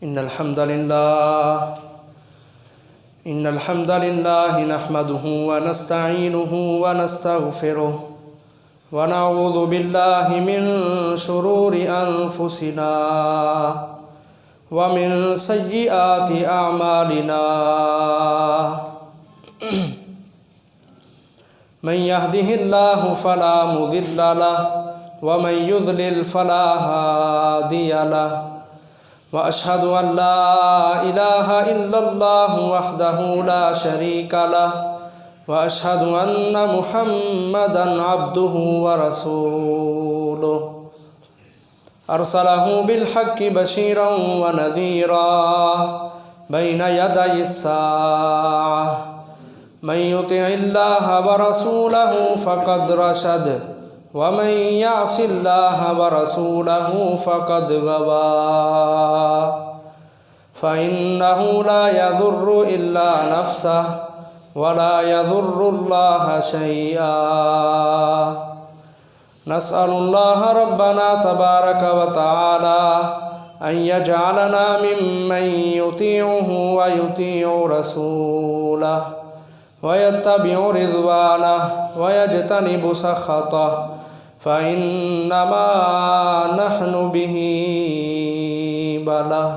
इन्नल हम्दलिल्लाह नहमदुहु व नस्तईनुहु व नस्तगफिरुह व नऊज़ु बिल्लाहि मिन शुरूरि अनफुसिना व मिन सय्यिआति अअमालिना मन यहदिहिल्लाहु फला मुदिल्ल लहु व मन युद्लिल फला हादिय लहु व अशहदु अन ला इलाहा इल्लल्लाहु वहदहु ला शरीका लहु व अशहदु अन्न मुहम्मदन अब्दुहु व रसूलुहु अरसलहु बिलहक्कि बशीरन व नज़ीरा बैन यदैस्साअह मन युतिइल्लाह व रसूलहु फ़क़द रशद व मन यअसिल्लाह व रसूलहु फ़क़द गवा फ़इन्नहु ला यज़ुर्रु इल्ला नफ़्सह व ला यज़ुर्रुल्लाह शैआ। नस्अलुल्लाह रब्बना तबारक व तआला अन यजअलना मिम्मन युतीउहु व युतीउ रसूलह वयत्तबिउ रिज़वानह वयज्तनिबु सख़तह फ़इन्नमा नहनु बिही बलह।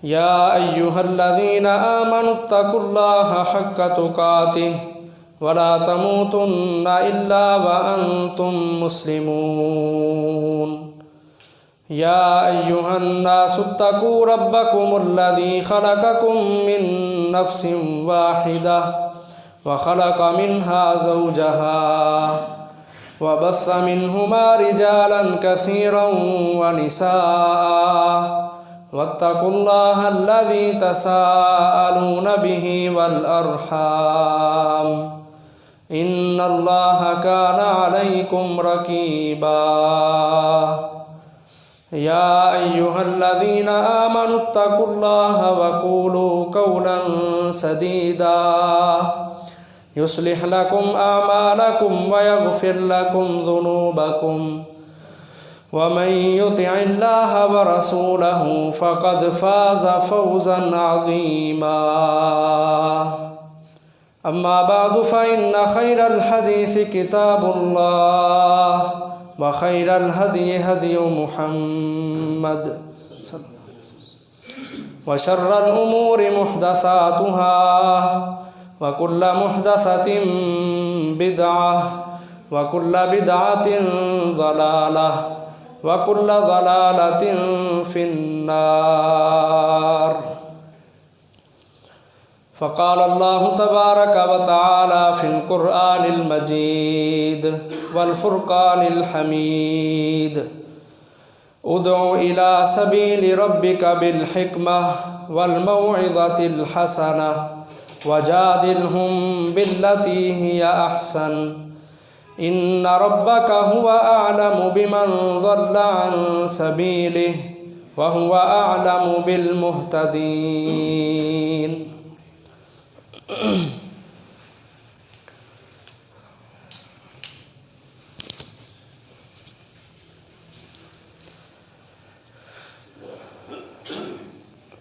या अय्युहल्लज़ीना आमनुत्तकुल्लाह हक़्क़ तुक़ातिह वला तमूतुन्ना इल्ला व अंतुम मुस्लिमून। या अय्युहन्नासुत्तकू रब्बकुमुल्लज़ी खलक़कुम मिन नफ्सिन वाहिदह व खलक़ मिन्हा ज़ौजहा व बस्स मिन्हुमा रिजालन कसीरन व निसाअ वत्तकुल्लाह अल्लज़ी तसाअलून बिही वल अर्हाम इन्नल्लाह काना अलैकुम रक़ीबा। या अय्युहल्लज़ीना आमनुत्तकुल्लाह वक़ूलू क़ौलन सदीदा युस्लिह लकुम आमालकुम व यग़फ़िर लकुम ज़ुनूबकुम व मन युतिइल्लाह व रसूलहु फ़क़द फ़ाज़ फ़ौज़न अज़ीमा। अम्मा बअदु फ़इन्न खैरल हदीस किताबुल्लाह व खैरल हदी हदी मुहम्मद व शर्रल उमूरि मुहदसातुहा व कुल्ल मुहदसतिन बिदअह व कुल्ल बिदअतिन ज़लालह व कुल्ल ज़लालतिन फ़िन्नार। फ़क़ाल अल्लाहु तबारक व तआला फ़िल क़ुरआनिल मजीद वल फ़ुरक़ानिल हमीद उदउ इला सबीलि रब्बिका बिल हिक्मह वल मौइज़तिल हसनह वजादिलहुम बिल्लती हिया अहसन इन्न रब्बका हुवा अअलमु बिमन ज़ल्ला अन सबीलिहि व हुवा अअलमु बिल मुहतदीन।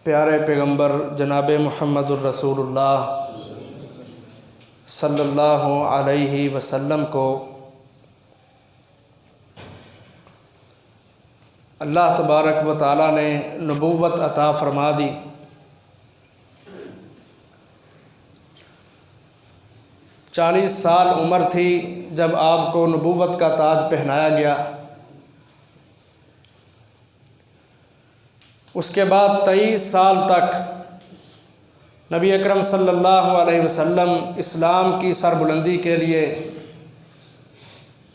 प्यारे पैगंबर जनाब मुहम्मदुर रसूलुल्लाह सल्लल्लाहु अलैहि वसल्लम को अल्लाह तबारक व तआला ने नबूवत अता फरमा दी। 40 साल उम्र थी जब आपको नबूवत का ताज पहनाया गया। उसके बाद 23 साल तक नबी अकरम सल्लल्लाहु अलैहि वसल्लम इस्लाम की सरबुलंदी के लिए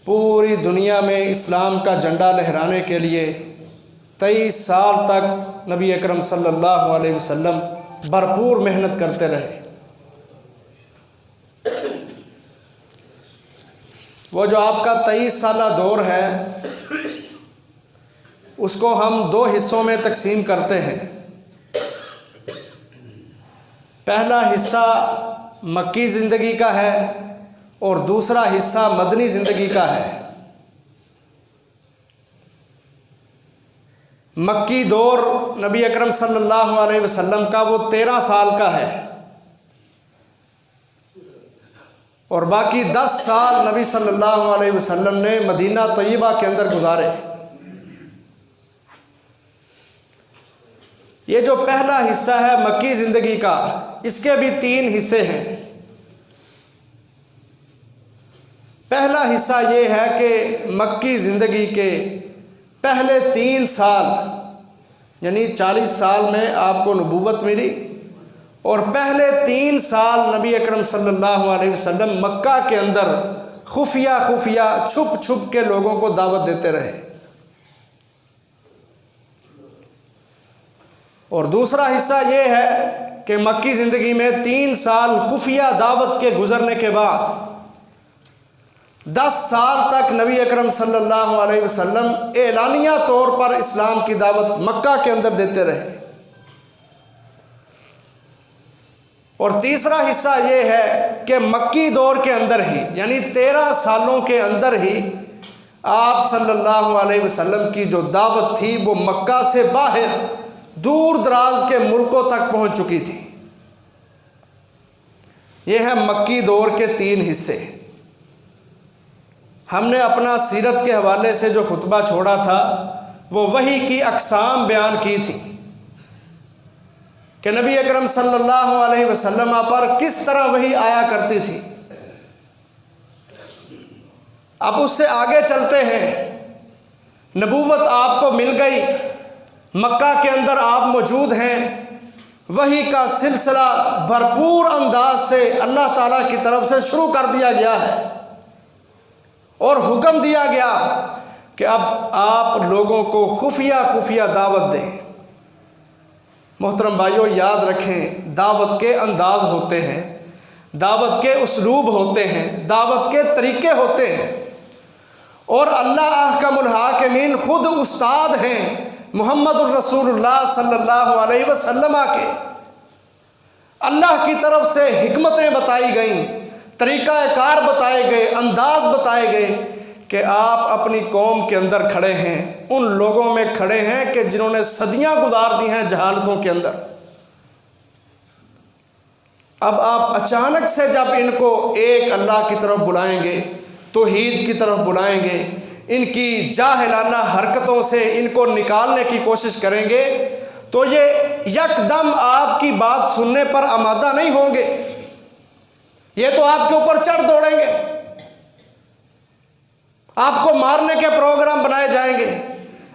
पूरी दुनिया में इस्लाम का झंडा लहराने के लिए 23 साल तक नबी अकरम सल्लल्लाहु अलैहि वसल्लम भरपूर मेहनत करते रहे। वो जो आपका 23 साला दौर है उसको हम 2 हिस्सों में तकसीम करते हैं। पहला हिस्सा मक्की ज़िंदगी का है और दूसरा हिस्सा मदनी ज़िंदगी का है। मक्की दौर नबी अकरम सल्लल्लाहु अलैहि वसल्लम का वो 13 साल का है और बाकी 10 साल नबी सल्लल्लाहु अलैहि वसल्लम ने मदीना तय्यबा के अंदर गुजारे। ये जो पहला हिस्सा है मक्की ज़िंदगी का, इसके भी 3 हिस्से हैं। पहला हिस्सा ये है कि मक्की ज़िंदगी के पहले 3 साल यानी 40 साल में आपको नबूवत मिली और पहले 3 साल नबी अकरम सल्लल्लाहु अलैहि वसल्लम मक्का के अंदर खुफिया छुप छुप के लोगों को दावत देते रहे। और दूसरा हिस्सा ये है कि मक्की ज़िंदगी में 3 साल खुफिया दावत के गुज़रने के बाद 10 साल तक नबी अकरम सल्लल्लाहु अलैहि वसल्लम एलानिया तौर पर इस्लाम की दावत मक्का के अंदर देते रहे। और तीसरा हिस्सा ये है कि मक्की दौर के अंदर ही यानी 13 सालों के अंदर ही आप सल्लल्लाहु अलैहि वसल्लम की जो दावत थी वो मक्का से बाहर दूर दराज के मुल्कों तक पहुंच चुकी थी। ये है मक्की दौर के 3 हिस्से। हमने अपना सीरत के हवाले से जो खुतबा छोड़ा था वो वही की अक़साम बयान की थी कि नबी अकरम सल्लल्लाहु अलैहि वसल्लम पर किस तरह वही आया करती थी। अब उससे आगे चलते हैं। नबूवत आपको मिल गई, मक्का के अंदर आप मौजूद हैं, वही का सिलसिला भरपूर अंदाज से अल्लाह ताला की तरफ से शुरू कर दिया गया है और हुक्म दिया गया कि अब आप लोगों को खुफिया दावत दें। मोहतरम भाइयों, याद रखें, दावत के अंदाज होते हैं, दावत के उसलूब होते हैं, दावत के तरीके होते हैं और अल्लाह अहकमुल हाकिमीन खुद उस्ताद हैं मुहम्मदुर रसूलुल्लाह सल्लल्लाहु अलैहि वसल्लम के। अल्लाह की तरफ से हिकमतें बताई गईं, तरीक़ाकार बताए गए, अंदाज बताए गए कि आप अपनी कौम के अंदर खड़े हैं, उन लोगों में खड़े हैं कि जिन्होंने सदियां गुजार दी हैं जहालतों के अंदर। अब आप अचानक से जब इनको एक अल्लाह की तरफ बुलाएंगे, तौहीद की तरफ बुलाएंगे, इनकी जाहिलाना हरकतों से इनको निकालने की कोशिश करेंगे तो ये यकदम आपकी बात सुनने पर आमादा नहीं होंगे। ये तो आपके ऊपर चढ़ दौड़ेंगे, आपको मारने के प्रोग्राम बनाए जाएंगे,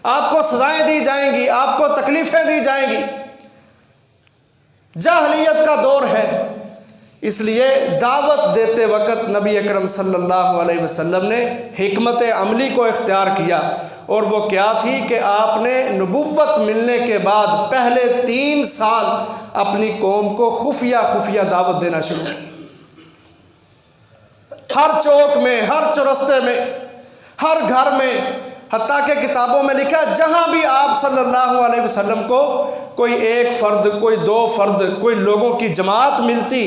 आपको सजाएं दी जाएंगी, आपको तकलीफ़ें दी जाएंगी। जाहलियत का दौर है, इसलिए दावत देते वक्त नबी अकरम सल्लल्लाहु अलैहि वसल्लम ने हिकमत अमली को इख्तियार किया और वो क्या थी कि आपने नबुव्वत मिलने के बाद पहले 3 साल अपनी कौम को खुफिया दावत देना शुरू की। हर चौक में, हर चौरस्ते में, हर घर में, हत्ता के किताबों में लिखा है जहाँ भी आप सल्लल्लाहु अलैहि वसल्लम को कोई एक फ़र्द, कोई 2 फ़र्द, कोई लोगों की जमात मिलती,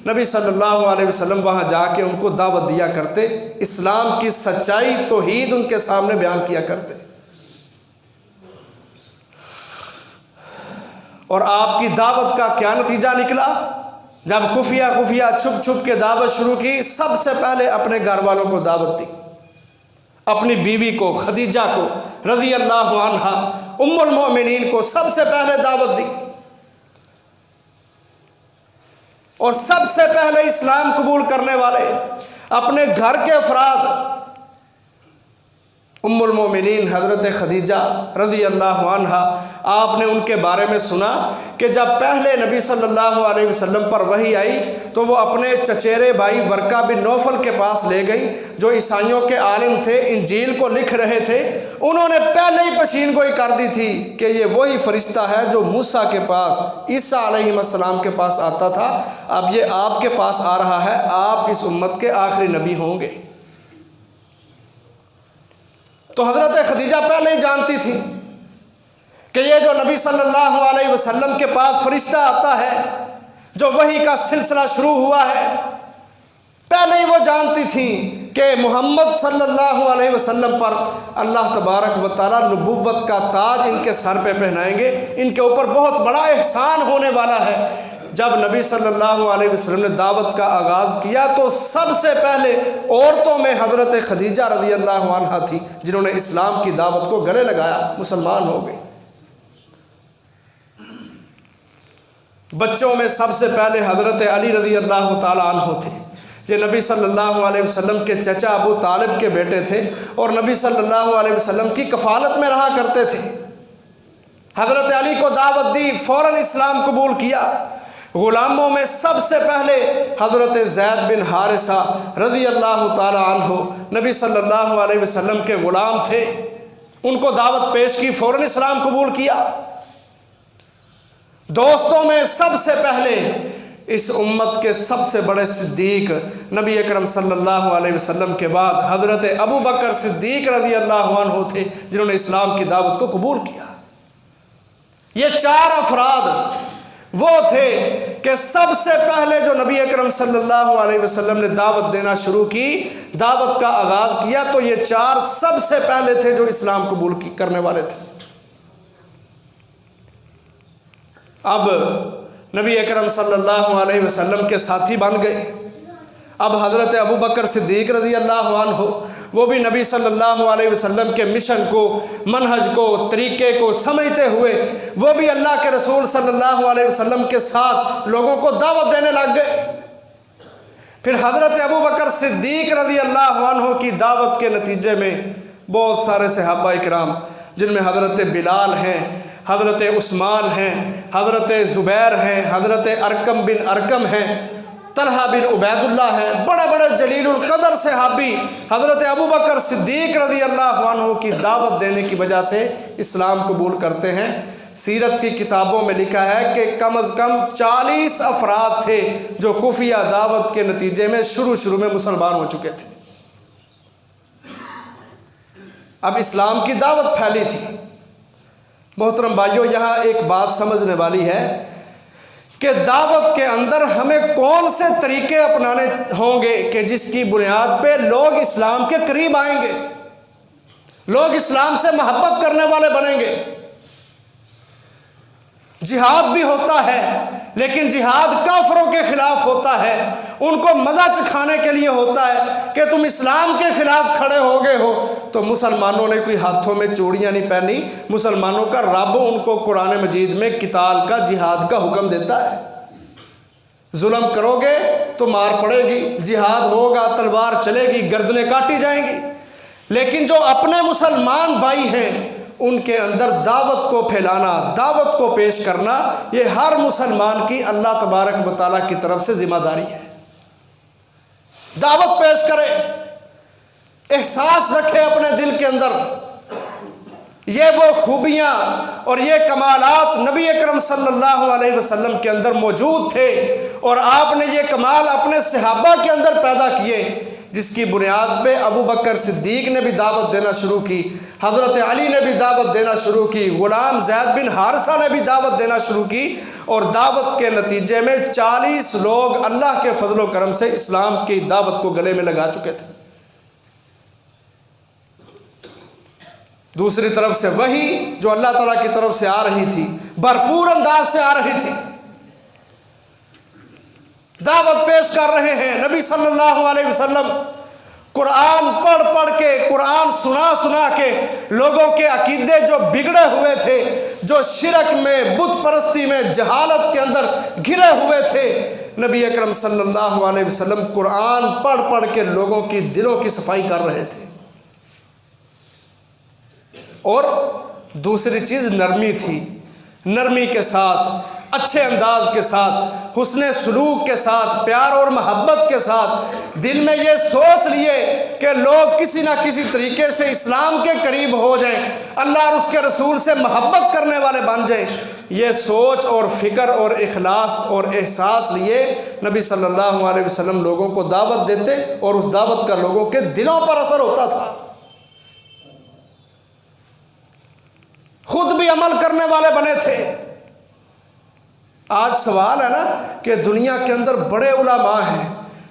नबी सल्लल्लाहु अलैहि वसल्लम वहाँ जाके उनको दावत दिया करते, इस्लाम की सच्चाई तौहीद उनके सामने बयान किया करते। और आपकी दावत का क्या नतीजा निकला? जब खुफिया छुप छुप के दावत शुरू की, सबसे पहले अपने घर वालों को दावत दी, अपनी बीवी को, खदीजा को रज़ी अल्लाह अन्हा उम्मुल मोमिनीन को सबसे पहले दावत दी और सबसे पहले इस्लाम कबूल करने वाले अपने घर के अफराद उम्मुल मोमिनीन हज़रत खदीजा रज़ी अल्लाह अन्हा, आपने उनके बारे में सुना कि जब पहले नबी सल्लल्लाहु अलैहि वसल्लम पर वही आई तो वो अपने चचेरे भाई वर्का बिन नौफल के पास ले गई, जो ईसाइयों के आलिम थे, इंजील को लिख रहे थे। उन्होंने पहले ही पेशीन गोई कर दी थी कि ये वही फ़रिश्ता है जो मूसा के पास, ईसा अलैहिस्सलाम के पास आता था, अब ये आपके पास आ रहा है, आप इस उम्मत के आखिरी नबी होंगे। तो हज़रत खदीजा पहले ही जानती थी कि ये जो नबी सल्लल्लाहु अलैहि वसल्लम के पास फरिश्ता आता है, जो वही का सिलसिला शुरू हुआ है, पहले ही वो जानती थी कि मोहम्मद सल्लल्लाहु अलैहि वसल्लम पर अल्लाह तबारक व तआला नबुव्वत का ताज इनके सर पे पहनाएंगे। इनके ऊपर बहुत बड़ा एहसान होने वाला है। जब नबी सल्लल्लाहु अलैहि वसल्लम ने दावत का आगाज़ किया तो सबसे पहले औरतों में हज़रत खदीजा रज़ी अल्लाह अन्हा थी, जिन्होंने इस्लाम की दावत को गले लगाया, मुसलमान हो गई। बच्चों में सबसे पहले हज़रत अली रज़ी अल्लाह ताला अन्हु थे, जो नबी सल्लल्लाहु अलैहि वसल्लम के चचा अबू तालिब के बेटे थे और नबी सल्लल्लाहु अलैहि वसल्लम की कफ़ालत में रहा करते थे। हज़रत अली को दावत दी, फ़ौरन इस्लाम कबूल किया। ग़ुलामों में सबसे पहले हज़रत ज़ैद बिन हारिसा रज़ी अल्लाह ताला अन्हु नबी सल्लल्लाहु अलैहि वसल्लम के ग़ुलाम थे। उनको दावत पेश की, फ़ौरन इस्लाम कबूल किया। दोस्तों में सबसे पहले इस उम्मत के सबसे बड़े सिद्दीक नबी अकरम सल्लल्लाहु अलैहि वसल्लम के बाद हज़रत अबू बकर सिद्दीक रज़ी अल्लाह अन्हु थे, जिन्होंने इस्लाम की दावत को कबूल किया। ये चार अफराद वो थे कि सबसे पहले जो नबी अकरम सल्लल्लाहु अलैहि वसल्लम ने दावत देना शुरू की, दावत का आगाज़ किया, तो ये चार सबसे पहले थे जो इस्लाम कबूल करने वाले थे। अब नबी अकरम सल्लल्लाहु अलैहि वसल्लम के साथी बन गए। अब हज़रत अबू बकर सिद्दीक रज़ी अल्लाह अन्हु वो भी नबी सल्लल्लाहु अलैहि वसल्लम के मिशन को, मनहज को, तरीक़े को समझते हुए वो भी अल्लाह के रसूल सल्लल्लाहु अलैहि वसल्लम के साथ लोगों को दावत देने लग गए। फिर हज़रत अबू बकर सिद्दीक रज़ी अल्लाह अन्हु की दावत के नतीजे में बहुत सारे सहाबा इकराम, जिनमें हज़रत बिलाल हैं, हज़रत उस्मान हैं, हज़रत ज़ुबैर हैं, हज़रत अरकम बिन अरकम हैं, तलहा बिन उबैदुल्लाह हैं, बड़े बड़े जलीलुल क़दर सहाबी हज़रत अबू बकर सिद्दीक रज़ी अल्लाह अन्हु की दावत देने की वजह से इस्लाम कबूल करते हैं। सीरत की किताबों में लिखा है कि कम अज़ कम 40 अफराद थे जो खुफिया दावत के नतीजे में शुरू में मुसलमान हो चुके थे। अब इस्लाम की दावत फैली थी। मोहतरम भाइयों, यहाँ एक बात समझने वाली है कि दावत के अंदर हमें कौन से तरीके अपनाने होंगे कि जिसकी बुनियाद पे लोग इस्लाम के करीब आएंगे, लोग इस्लाम से मोहब्बत करने वाले बनेंगे। जिहाद भी होता है, लेकिन जिहाद काफरों के खिलाफ होता है, उनको मज़ा चखाने के लिए होता है कि तुम इस्लाम के खिलाफ खड़े हो गए हो। तो मुसलमानों ने कोई हाथों में चूड़ियाँ नहीं पहनी, मुसलमानों का रब उनको कुरान मजीद में किताल का, जिहाद का हुक्म देता है। जुल्म करोगे तो मार पड़ेगी, जिहाद होगा, तलवार चलेगी, गर्दनें काटी जाएंगी। लेकिन जो अपने मुसलमान भाई हैं उनके अंदर दावत को फैलाना, दावत को पेश करना, ये हर मुसलमान की अल्लाह तबारक व तआला की तरफ से जिम्मेदारी है। दावत पेश करे, एहसास रखे अपने दिल के अंदर, ये वो खूबियाँ और ये कमालात नबी अकरम सल्लल्लाहु अलैहि वसल्लम के अंदर मौजूद थे और आपने ये कमाल अपने सहाबा के अंदर पैदा किए, जिसकी बुनियाद पे अबू बकर सिद्दीक ने भी दावत देना शुरू की, हज़रत अली ने भी दावत देना शुरू की, ग़ुलाम ज़ैद बिन हारिसा ने भी दावत देना शुरू की और दावत के नतीजे में 40 लोग अल्लाह के फजल व करम से इस्लाम की दावत को गले में लगा चुके थे। दूसरी तरफ से वही जो अल्लाह ताला की तरफ से आ रही थी, भरपूर अंदाज से आ रही थी, दावत पेश कर रहे हैं। नबी सल्लल्लाहु अलैहि वसल्लम कुरान पढ़ पढ़ के, कुरान सुना सुना के लोगों के अकीदे जो बिगड़े हुए थे, जो शिरक में, बुत परस्ती में, जहालत के अंदर घिरे हुए थे, नबी अकरम सल्लल्लाहु अलैहि वसल्लम कुरान पढ़ पढ़ के लोगों की दिलों की सफाई कर रहे थे। और दूसरी चीज़ नरमी थी, नरमी के साथ, अच्छे अंदाज के साथ, हुस्ने सलूक के साथ, प्यार और मोहब्बत के साथ दिल में ये सोच लिए कि लोग किसी ना किसी तरीके से इस्लाम के करीब हो जाएं, अल्लाह और उसके रसूल से मोहब्बत करने वाले बन जाएं। ये सोच और फ़िक्र और इखलास और एहसास लिए नबी सल्लल्लाहु अलैहि वसल्लम लोगों को दावत देते और उस दावत का लोगों के दिलों पर असर होता था। खुद भी अमल करने वाले बने थे। आज सवाल है ना कि दुनिया के अंदर बड़े उलमा हैं,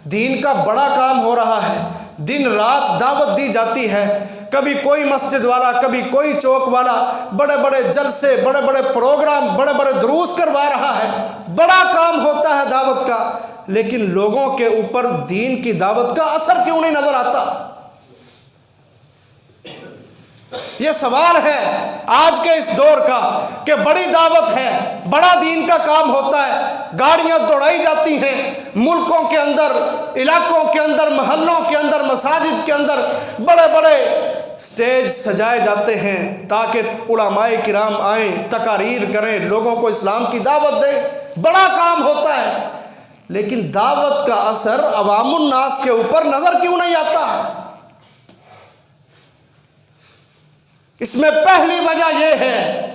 दीन का बड़ा काम हो रहा है, दिन रात दावत दी जाती है। कभी कोई मस्जिद वाला, कभी कोई चौक वाला बड़े बड़े जलसे, बड़े बड़े प्रोग्राम, बड़े बड़े दुरूस करवा रहा है, बड़ा काम होता है दावत का, लेकिन लोगों के ऊपर दीन की दावत का असर क्यों नहीं नजर आता? यह सवाल है आज के इस दौर का कि बड़ी दावत है, बड़ा दीन का काम होता है, गाड़ियां दौड़ाई जाती हैं मुल्कों के अंदर, इलाकों के अंदर, मोहल्लों के अंदर, मसाजिद के अंदर बड़े बड़े स्टेज सजाए जाते हैं ताकि उलमाए किराम आए, तकारीर करें, लोगों को इस्लाम की दावत दें, बड़ा काम होता है। लेकिन दावत का असर अवामुन नास के ऊपर नजर क्यों नहीं आता? इसमें पहली वजह यह है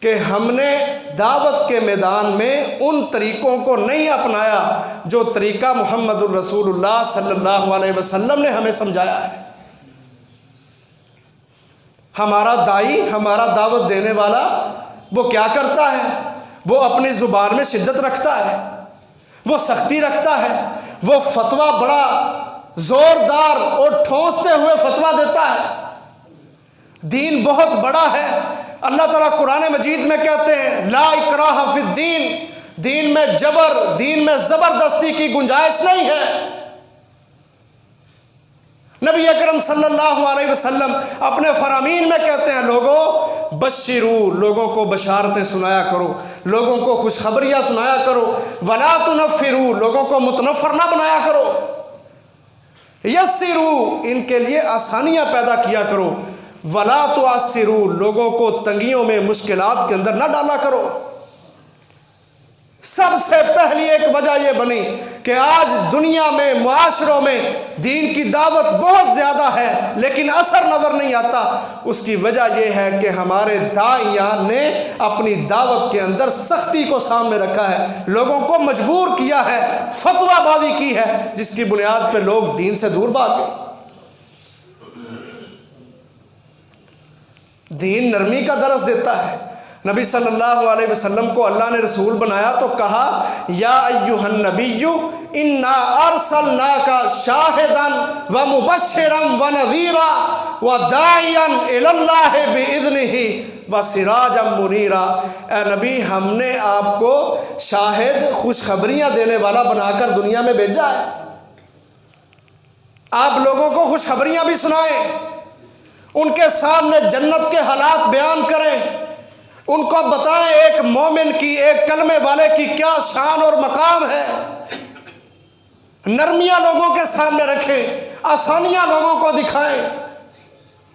कि हमने दावत के मैदान में उन तरीक़ों को नहीं अपनाया जो तरीक़ा मुहम्मदुर रसूलुल्लाह सल्लल्लाहु अलैहि वसल्लम ने हमें समझाया है। हमारा दाई, हमारा दावत देने वाला, वो क्या करता है? वो अपनी ज़ुबान में शिद्दत रखता है, वो सख्ती रखता है, वो फतवा बड़ा ज़ोरदार और ठोंसते हुए फतवा देता है। दीन बहुत बड़ा है। अल्लाह ताला कुरान मजीद में कहते हैं ला इकराह फिद्दीन, दीन में जबर, दीन में ज़बरदस्ती की गुंजाइश नहीं है। नबी अकरम सल्लल्लाहु अलैहि वसल्लम अपने फरामीन में कहते हैं लोगों बशिरू, लोगों को बशारतें सुनाया करो, लोगों को खुशखबरियाँ सुनाया करो, वला तुनफ़िरू, लोगों को मुतनफ़र ना बनाया करो, यस्सिरू, इनके लिए आसानियाँ पैदा किया करो, वला तुअस्सिरू, लोगों को तंगियों में, मुश्किलात के अंदर ना डाला करो। सबसे पहली एक वजह यह बनी कि आज दुनिया में, मुआशरों में दीन की दावत बहुत ज़्यादा है लेकिन असर नज़र नहीं आता। उसकी वजह यह है कि हमारे दाइयाँ ने अपनी दावत के अंदर सख्ती को सामने रखा है, लोगों को मजबूर किया है, फतवाबाजी की है, जिसकी बुनियाद पर लोग दीन से दूर भाग गए। दीन नरमी का दरस देता है। नबी सल्लल्लाहु अलैहि वसल्लम को अल्लाह ने रसूल बनाया तो कहा या अय्युहन नबिय्यु इन्ना अरसलनाका शाहिदन व मुबश्शिरन व नज़ीरा व दाइयन इलल्लाहि बिइज़्निही व सिराजम मुनीरा। ए नबी, हमने आपको शाहिद, खुशखबरियाँ देने वाला बनाकर दुनिया में भेजा है। आप लोगों को खुशखबरियाँ भी सुनाएं, उनके सामने जन्नत के हालात बयान करें, उनको बताएं एक मोमिन की, एक कलमे वाले की क्या शान और मकाम है। नरमियां लोगों के सामने रखें, आसानियां लोगों को दिखाएं,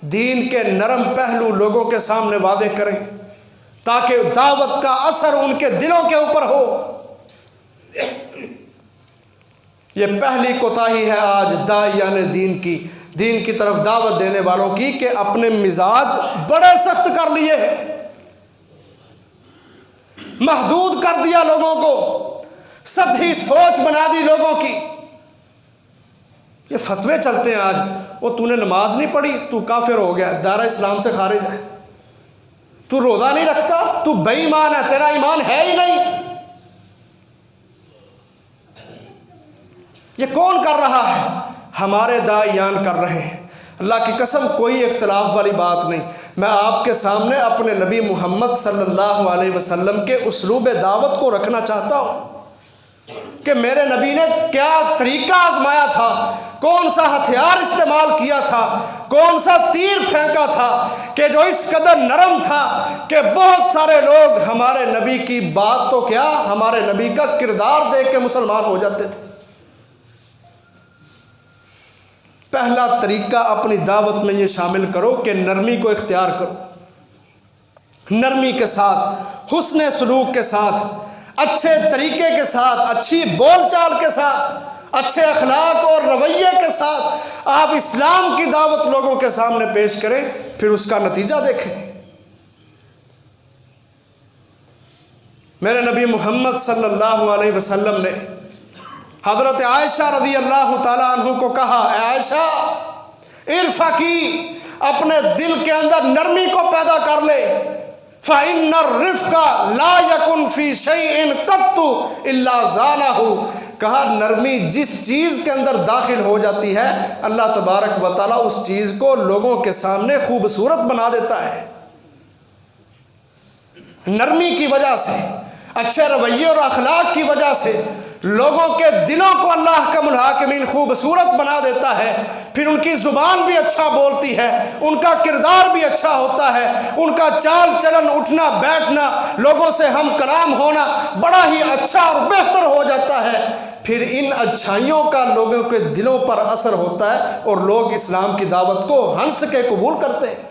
दीन के नरम पहलू लोगों के सामने वादे करें ताकि दावत का असर उनके दिलों के ऊपर हो। ये पहली कोताही है आज दाइया ने दीन की तरफ दावत देने वालों की कि अपने मिजाज बड़े सख्त कर लिए हैं, महदूद कर दिया लोगों को, सतही सोच बना दी लोगों की। ये फतवे चलते हैं आज, वो तूने नमाज नहीं पढ़ी, तू काफिर हो गया, दायरा इस्लाम से खारिज है, तू रोज़ा नहीं रखता, तू बेईमान है, तेरा ईमान है ही नहीं। ये कौन कर रहा है? हमारे दाइयान कर रहे हैं। अल्लाह की कसम, कोई इख्तलाफ वाली बात नहीं। मैं आपके सामने अपने नबी मोहम्मद सल्लल्लाहु अलैहि वसल्लम के उसलूब दावत को रखना चाहता हूँ कि मेरे नबी ने क्या तरीका आजमाया था, कौन सा हथियार इस्तेमाल किया था, कौन सा तीर फेंका था कि जो इस कदर नरम था कि बहुत सारे लोग हमारे नबी की बात तो क्या, हमारे नबी का किरदार देख के मुसलमान हो जाते थे। पहला तरीका अपनी दावत में ये शामिल करो कि नरमी को इख्तियार करो, नरमी के साथ, हुस्न सलूक के साथ, अच्छे तरीके के साथ, अच्छी बोलचाल के साथ, अच्छे अखलाक और रवैये के साथ आप इस्लाम की दावत लोगों के सामने पेश करें, फिर उसका नतीजा देखें। मेरे नबी मोहम्मद सल्लल्लाहु अलैहि वसल्लम ने हज़रत आयशा रज़ी अल्लाह ताला अन्हु को कहा, आयशा इरफ़की, अपने दिल के अंदर नरमी को पैदा कर ले, फ़इन्नर रिफ़्क़ा ला यकुन फ़ी शैइन क़त्तु इल्ला ज़ानहु, कहा नरमी जिस चीज़ के अंदर दाखिल हो जाती है अल्लाह तबारक व तआला उस चीज़ को लोगों के सामने खूबसूरत बना देता है। नरमी की वजह से, अच्छे रवैये और अखलाक की वजह से लोगों के दिलों को अल्लाह का मुल्हाकिमीन खूबसूरत बना देता है। फिर उनकी ज़ुबान भी अच्छा बोलती है, उनका किरदार भी अच्छा होता है, उनका चाल चलन, उठना बैठना, लोगों से हम कलाम होना बड़ा ही अच्छा और बेहतर हो जाता है। फिर इन अच्छाइयों का लोगों के दिलों पर असर होता है और लोग इस्लाम की दावत को हंस के कबूल करते हैं।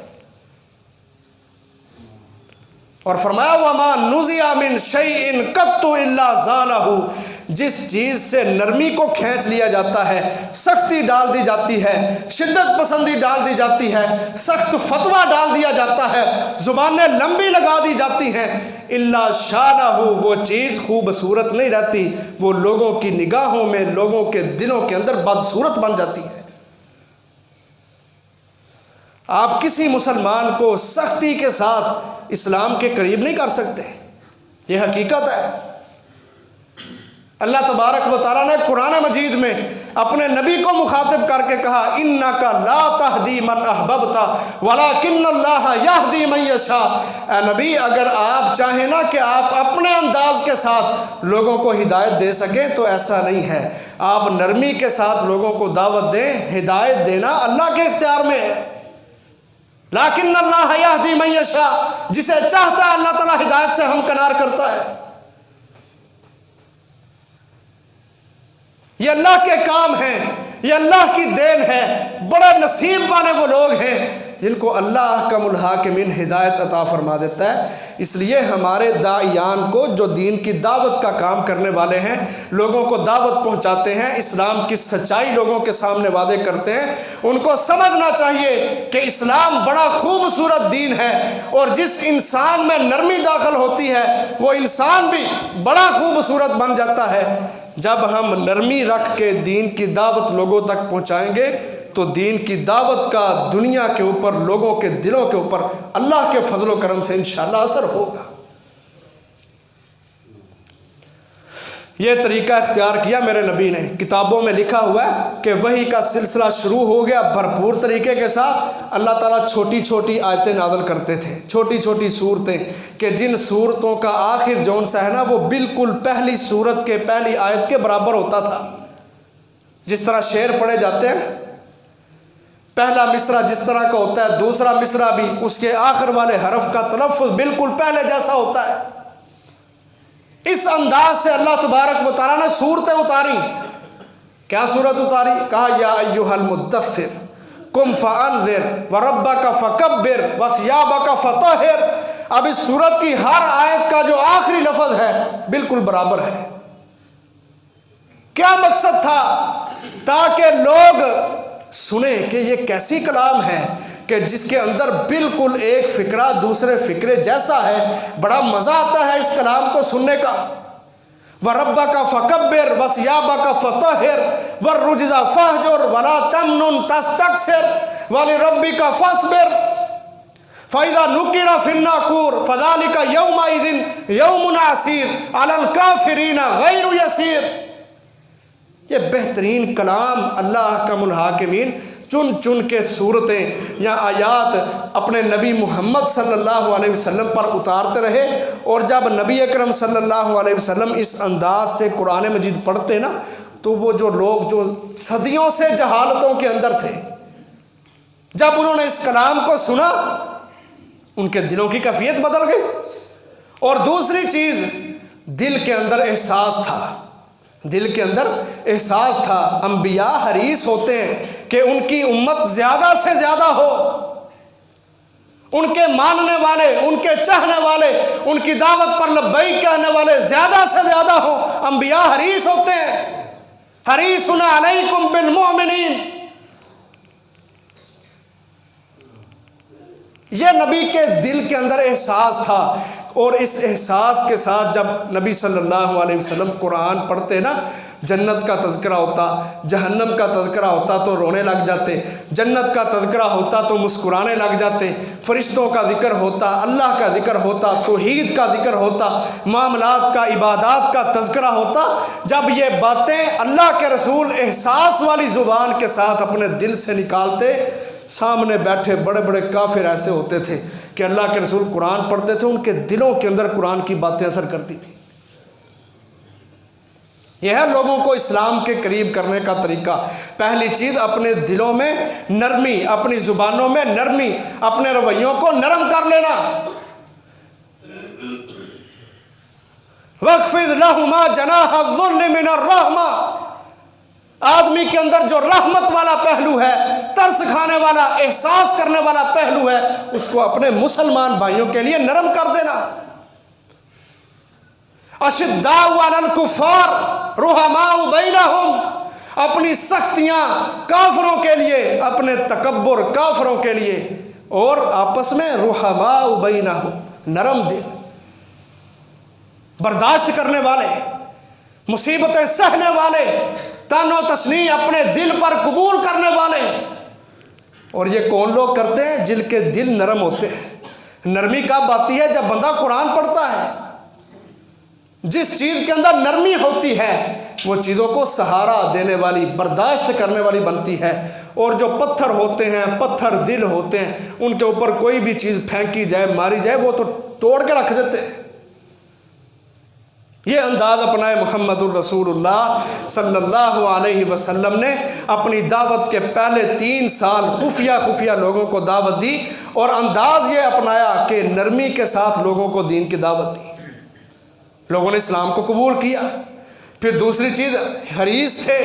और फरमाया वमा नुज़िया मिन शैइन कत्तु इल्ला ज़ानहु, जिस चीज़ से नरमी को खींच लिया जाता है, सख्ती डाल दी जाती है, शिद्दत पसंदी डाल दी जाती है, सख्त फतवा डाल दिया जाता है, ज़ुबानें लंबी लगा दी जाती हैं, इल्ला शानहु, वो चीज़ खूबसूरत नहीं रहती, वो लोगों की निगाहों में, लोगों के दिलों के अंदर बदसूरत बन जाती है। आप किसी मुसलमान को सख्ती के साथ इस्लाम के करीब नहीं कर सकते, ये हकीकत है। अल्लाह तबारक व तआला ने कुरान मजीद में अपने नबी को मुखातिब करके कहा इन्नका ला तहदी मन अहबबता वलाकिन्नल्लाह यहदी मन यशा। नबी, अगर आप चाहें ना कि आप अपने अंदाज के साथ लोगों को हिदायत दे सकें तो ऐसा नहीं है। आप नरमी के साथ लोगों को दावत दें, हिदायत देना अल्लाह के इख्तियार में है। लाकिन्नल्लाह यहदी मन यशा, जिसे चाहता है अल्लाह ताला हिदायत से हमकिनार करता है। ये अल्लाह के काम हैं, ये अल्लाह की देन है। बड़े नसीब वाले वो लोग हैं जिनको अल्लाह का मुल्हाकिमीन हिदायत अता फरमा देता है। इसलिए हमारे दाइयान को, जो दीन की दावत का काम करने वाले हैं, लोगों को दावत पहुंचाते हैं, इस्लाम की सच्चाई लोगों के सामने वादे करते हैं, उनको समझना चाहिए कि इस्लाम बड़ा खूबसूरत दीन है और जिस इंसान में नरमी दाखिल होती है वो इंसान भी बड़ा खूबसूरत बन जाता है। जब हम नरमी रख के दीन की दावत लोगों तक पहुंचाएंगे तो दीन की दावत का दुनिया के ऊपर, लोगों के दिलों के ऊपर अल्लाह के फजल व करम से इंशाअल्लाह असर होगा। यह तरीका इख्तियार किया मेरे नबी ने। किताबों में लिखा हुआ है कि वही का सिलसिला शुरू हो गया भरपूर तरीके के साथ। अल्लाह ताला छोटी छोटी आयतें नाज़िल करते थे, छोटी छोटी सूरतें, कि जिन सूरतों का आखिर जौन सा है ना वो बिल्कुल पहली सूरत के पहली आयत के बराबर होता था। जिस तरह शेर पढ़े जाते हैं, पहला मिसरा जिस तरह का होता है, दूसरा मिसरा भी उसके आखिर वाले हरफ का तलफ़्फ़ुज़ बिल्कुल पहले जैसा होता है। इस अंदाज से अल्लाह तबारक व तआला ने सूरतें उतारी। क्या सूरत उतारी? कहा या अय्युहल मुद्दस्सिर कुम फ़अन्ज़िर व रब्बका फ़कब्बिर व सियाबका फ़तहिर। अब इस सूरत की हर आयत का जो आखिरी लफ्ज़ है बिल्कुल बराबर है। क्या मकसद था? ताकि लोग सुने कि ये कैसी कलाम है कि जिसके अंदर बिल्कुल एक फ़िक्रा दूसरे फ़िक्रे जैसा है। बड़ा मज़ा आता है इस कलाम को सुनने का। व रब्बका फ़कब्बिर व सियाबका फ़तहिर व रुज्ज़ा फ़हजुर वला तमनुन तस्तक्सिर व लिरब्बिका फ़स्बिर फ़इज़ा नुकिरा फ़िन्नाक़ूर फ़ज़ालिका यौमइज़िन यौमुन असीर अलल काफ़िरीना गैरु यसीर। ये बेहतरीन कलाम अल्लाह का मुल्हाकिमीन चुन चुन के सूरतें या आयात अपने नबी मोहम्मद सल्लल्लाहु अलैहि वसल्लम पर उतारते रहे। और जब नबी अकरम सल्लल्लाहु अलैहि वसल्लम इस अंदाज से कुरान मजीद पढ़ते ना, तो वो जो लोग जो सदियों से जहालतों के अंदर थे, जब उन्होंने इस कलाम को सुना उनके दिलों की कैफियत बदल गई। और दूसरी चीज़, दिल के अंदर एहसास था, दिल के अंदर एहसास था। अंबिया हरीस होते हैं कि उनकी उम्मत ज़्यादा से ज़्यादा हो, उनके मानने वाले, उनके चाहने वाले, उनकी दावत पर लब्बैक कहने वाले ज़्यादा से ज़्यादा हो। अंबिया हरीस होते हैं, हरीसुन अलैकुम बिल मुमिनीन। यह नबी के दिल के अंदर एहसास था। और इस एहसास के साथ जब नबी सल्लल्लाहु अलैहि वसल्लम कुरान पढ़ते ना, जन्नत का तज़किरा होता, जहन्नम का तज़किरा होता तो रोने लग जाते, जन्नत का तज़किरा होता तो मुस्कुराने लग जाते, फ़रिश्तों का ज़िक्र होता, अल्लाह का ज़िक्र होता, तौहीद का ज़िक्र होता, मामलात का, इबादात का तज़किरा होता। जब ये बातें अल्लाह के रसूल एहसास वाली ज़ुबान के साथ अपने दिल से निकालते, सामने बैठे बड़े बड़े काफिर ऐसे होते थे कि अल्लाह के रसूल कुरान पढ़ते थे, उनके दिलों के अंदर कुरान की बातें असर करती थी। यह है लोगों को इस्लाम के करीब करने का तरीका। पहली चीज़, अपने दिलों में नरमी, अपनी ज़ुबानों में नरमी, अपने रवैयों को नरम कर लेना। वक़्फ़िज़ लहुमा जनाह ज़ुल्ल मिनर रहमा। आदमी के अंदर जो रहमत वाला पहलू है, तरस खाने वाला, एहसास करने वाला पहलू है, उसको अपने मुसलमान भाइयों के लिए नरम कर देना। अशिद्दाउ अलल कुफ़ार रुहमाउ बैनहुम। अपनी सख्तियां काफिरों के लिए, अपने तकब्बुर काफिरों के लिए, और आपस में रुहमाउ बैनहुम, नरम दिल, बर्दाश्त करने वाले, मुसीबतें सहने वाले, तानो तस्नी अपने दिल पर कबूल करने वाले। और ये कौन लोग करते हैं? जिनके दिल नरम होते हैं। नरमी कब आती है? जब बंदा कुरान पढ़ता है। जिस चीज़ के अंदर नरमी होती है वो चीज़ों को सहारा देने वाली, बर्दाश्त करने वाली बनती है। और जो पत्थर होते हैं, पत्थर दिल होते हैं, उनके ऊपर कोई भी चीज़ फेंकी जाए, मारी जाए, वो तो तोड़ के रख देते हैं। ये अंदाज़ अपनाए मोहम्मदुर रसूलुल्लाह सल्लल्लाहु अलैहि वसल्लम ने अपनी दावत के पहले 3 साल खुफिया लोगों को दावत दी, और अंदाज़ ये अपनाया कि नरमी के साथ लोगों को दीन की दावत दी। लोगों ने इस्लाम को कबूल किया। फिर दूसरी चीज़, हरीस थे,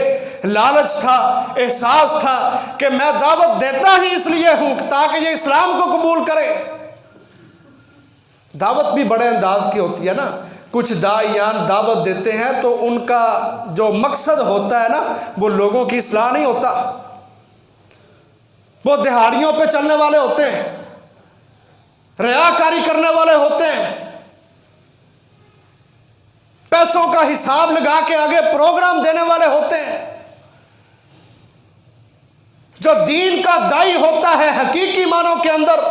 लालच था, एहसास था कि मैं दावत देता ही इसलिए हूँ ताकि ये इस्लाम को कबूल करे। दावत भी बड़े अंदाज की होती है ना। कुछ दाइयान दावत देते हैं तो उनका जो मकसद होता है ना, वो लोगों की इस्लाह नहीं होता। वो दिहाड़ियों पे चलने वाले होते हैं, रियाकारी करने वाले होते हैं, पैसों का हिसाब लगा के आगे प्रोग्राम देने वाले होते हैं। जो दीन का दाई होता है हकीकी मानों के अंदर,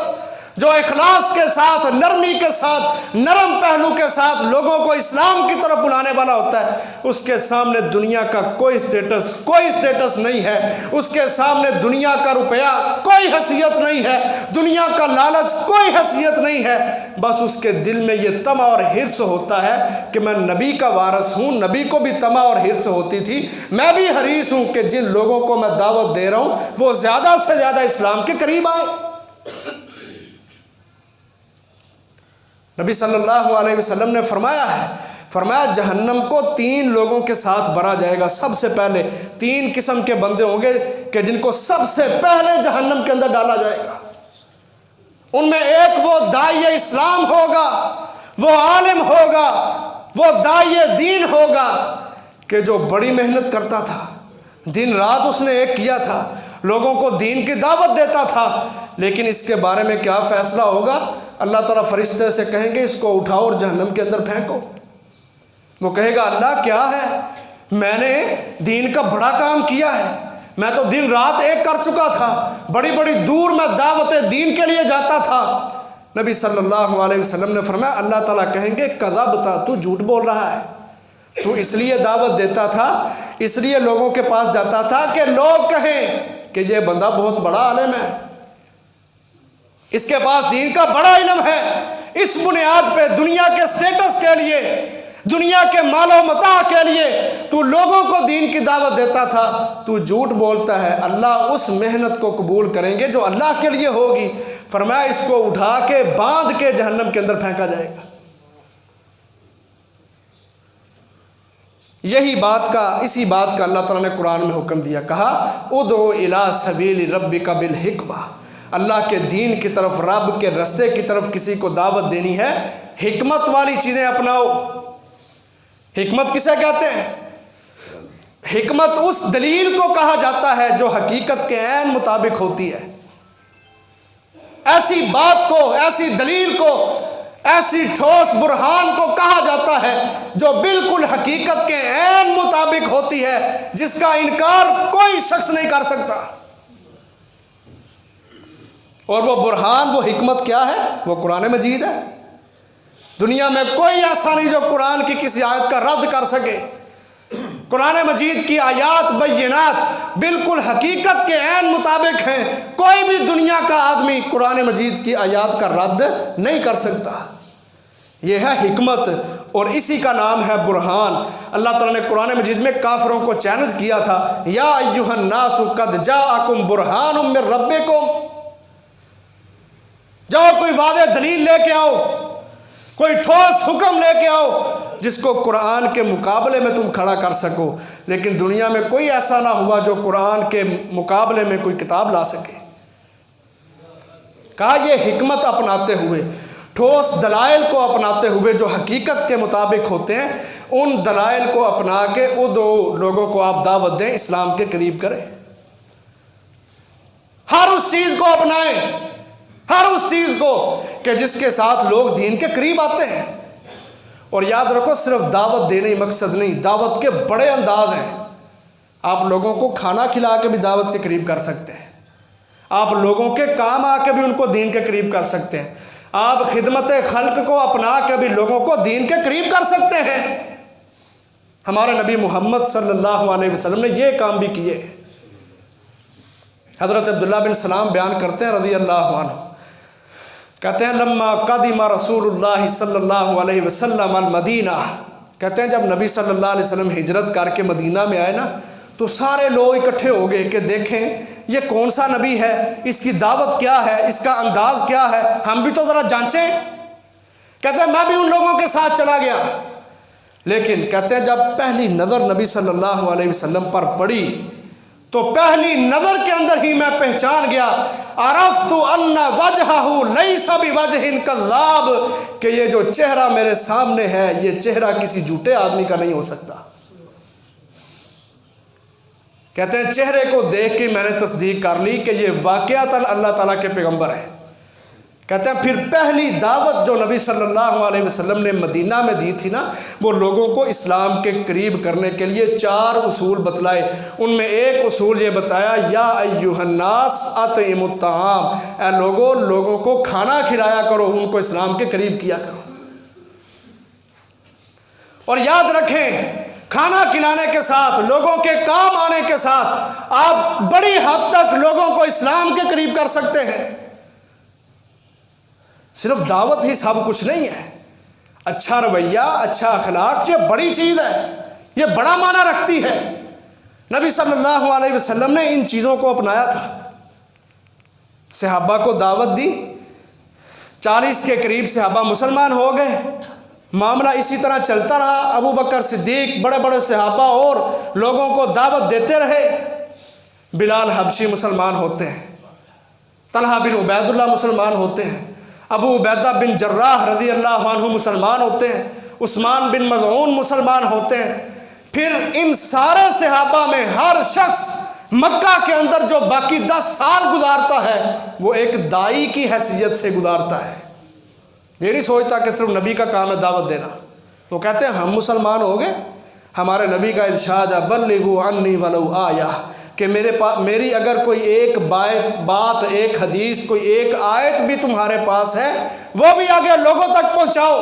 जो इखलास के साथ, नरमी के साथ, नरम पहलू के साथ लोगों को इस्लाम की तरफ बुलाने वाला होता है, उसके सामने दुनिया का कोई स्टेटस नहीं है। उसके सामने दुनिया का रुपया कोई हैसियत नहीं है, दुनिया का लालच कोई हैसियत नहीं है। बस उसके दिल में ये तमा और हिर्स होता है कि मैं नबी का वारिस हूँ। नबी को भी तमा और हिर्स होती थी, मैं भी हरीस हूँ कि जिन लोगों को मैं दावत दे रहा हूँ वो ज़्यादा से ज़्यादा इस्लाम के करीब आए। नबी सल्लल्लाहु अलैहि वसल्लम ने फरमाया जहन्नम को 3 लोगों के साथ भरा जाएगा। सबसे पहले 3 किस्म के बंदे होंगे कि जिनको सबसे पहले जहन्नम के अंदर डाला जाएगा। उनमें एक वो दाई इस्लाम होगा, वो आलिम होगा, वो दाई दीन होगा कि जो बड़ी मेहनत करता था, दिन रात उसने एक किया था, लोगों को दीन की दावत देता था। लेकिन इसके बारे में क्या फ़ैसला होगा? अल्लाह ताला फरिश्ते से कहेंगे इसको उठाओ और जहन्नम के अंदर फेंको। वो कहेगा अल्लाह क्या है, मैंने दीन का बड़ा काम किया है, मैं तो दिन रात एक कर चुका था, बड़ी बड़ी दूर मैं दावत दीन के लिए जाता था। नबी सल्लल्लाहु अलैहि वसल्लम ने फरमाया अल्लाह ताला कहेंगे कज़बता, तू झूठ बोल रहा है, तू इसलिए दावत देता था, इसलिए लोगों के पास जाता था कि लोग कहें कि ये बंदा बहुत बड़ा आलिम है, इसके पास दीन का बड़ा इल्म है। इस बुनियाद पे दुनिया के स्टेटस के लिए, दुनिया के मालो मता के लिए तू लोगों को दीन की दावत देता था, तू झूठ बोलता है। अल्लाह उस मेहनत को कबूल करेंगे जो अल्लाह के लिए होगी। फरमाया इसको उठा के बांध के जहन्नम के अंदर फेंका जाएगा। इसी बात का अल्लाह ताला ने कुरान में हुक्म दिया, कहा उदो इला सबील रब्बिका बिल हिक्मा, अल्लाह के दीन की तरफ, रब के रास्ते की तरफ किसी को दावत देनी है, हिकमत वाली चीज़ें अपनाओ। हिकमत किसे कहते हैं? हिकमत उस दलील को कहा जाता है जो हकीकत के ऐन मुताबिक होती है। ऐसी बात को, ऐसी दलील को ऐसी ठोस बुरहान को कहा जाता है जो बिल्कुल हकीकत के ऐन मुताबिक होती है, जिसका इनकार कोई शख्स नहीं कर सकता। और वो बुरहान, वो हिकमत क्या है? वो कुरान मजीद है। दुनिया में कोई ऐसा नहीं जो कुरान की किसी आयत का रद्द कर सके। कुरान मजीद की आयात बय्यिनात बिल्कुल हकीकत के ऐन मुताबिक हैं। कोई भी दुनिया का आदमी कुरान मजीद की आयात का रद्द नहीं कर सकता। यह है हिकमत और इसी का नाम है बुरहान। अल्लाह ताला ने कुरान मजीद में काफिरों को चैलेंज किया था, या अय्युहन नासु कद जाअकुम बुरहानुम मिर रब्बिकुम, जाओ कोई वादे दलील लेके आओ, कोई ठोस हुक्म लेके आओ जिसको कुरान के मुकाबले में तुम खड़ा कर सको। लेकिन दुनिया में कोई ऐसा ना हुआ जो कुरान के मुकाबले में कोई किताब ला सके। कहा यह हिकमत अपनाते हुए, ठोस दलाइल को अपनाते हुए जो हकीकत के मुताबिक होते हैं, उन दलाइल को अपना के वो दो लोगों को आप दावत दें, इस्लाम के करीब करें। हर उस चीज़ को अपनाएं, हर उस चीज़ को कि जिसके साथ लोग दीन के करीब आते हैं। और याद रखो, सिर्फ दावत देने ही मकसद नहीं, दावत के बड़े अंदाज हैं। आप लोगों को खाना खिला के भी दावत के करीब कर सकते हैं, आप लोगों के काम आके भी उनको दीन के करीब कर सकते हैं, आप खिदमत खल्क को अपना के भी लोगों को दीन के करीब कर सकते हैं। हमारे नबी मोहम्मद सल्लल्लाहु अलैहि वसल्लम ने ये काम भी किए। हज़रत अब्दुल्लाह बिन सलाम बयान करते हैं रज़ी अल्लाहु अन्हु, कहते हैं लम्मा कदिमा रसूलुल्लाह सल्लल्लाहु अलैहि वसल्लम अल मदीना, कहते हैं जब नबी सल्लल्लाहु अलैहि वसल्लम हिजरत करके मदीना में आए ना, तो सारे लोग इकट्ठे हो गए कि देखें ये कौन सा नबी है, इसकी दावत क्या है, इसका अंदाज़ क्या है, हम भी तो ज़रा जांचें। कहते हैं मैं भी उन लोगों के साथ चला गया। लेकिन कहते हैं जब पहली नज़र नबी सल्लल्लाहु अलैहि वसल्लम पर पड़ी तो पहली नज़र के अंदर ही मैं पहचान गया, अरफ्तु अन्ना वजहहु लैसा बिवजहिन कज़्ज़ाब, कि ये जो चेहरा मेरे सामने है ये चेहरा किसी झूठे आदमी का नहीं हो सकता। कहते हैं चेहरे को देख के मैंने तस्दीक कर ली कि ये वाक़यातन अल्लाह ताला के पैगंबर है। कहते हैं फिर पहली दावत जो नबी सल्लल्लाहु अलैहि वसल्लम ने मदीना में दी थी ना, वो लोगों को इस्लाम के करीब करने के लिए 4 उसूल बतलाए। उनमें एक उसूल ये बताया, या अय्युहन्नास अतइमुत ताआम, ऐ लोगों को खाना खिलाया करो, उनको इस्लाम के करीब किया करो। और याद रखें, खाना खिलाने के साथ, लोगों के काम आने के साथ आप बड़ी हद तक लोगों को इस्लाम के करीब कर सकते हैं। सिर्फ दावत ही सब कुछ नहीं है। अच्छा रवैया, अच्छा अखलाक, ये बड़ी चीज़ है, ये बड़ा माना रखती है। नबी सल्लल्लाहु अलैहि वसल्लम ने इन चीज़ों को अपनाया था। सहाबा को दावत दी, 40 के करीब सहाबा मुसलमान हो गए। मामला इसी तरह चलता रहा। अबू बकर सिद्दीक, बड़े बड़े सहाबा और लोगों को दावत देते रहे। बिलाल हबशी मुसलमान होते हैं, तलहा बिन उबैदुल्लाह मुसलमान होते हैं, अबू उबैदा बिन जर्राह रज़ी अल्लाह अन्हु मुसलमान होते हैं, उस्मान बिन मज़ऊन मुसलमान होते हैं। फिर इन सारे सहाबा में हर शख्स मक्का के अंदर जो बाकी 10 साल गुजारता है वो एक दाई की हैसियत से गुजारता है। ये नहीं सोचता कि सिर्फ नबी का काम है दावत देना। तो कहते हैं हम मुसलमान हो गए, हमारे नबी का इरशाद है बल्लिगू अन्नी वलौ आया, कि मेरी अगर कोई एक बात, एक हदीस, कोई एक आयत भी तुम्हारे पास है वो भी आगे लोगों तक पहुंचाओ।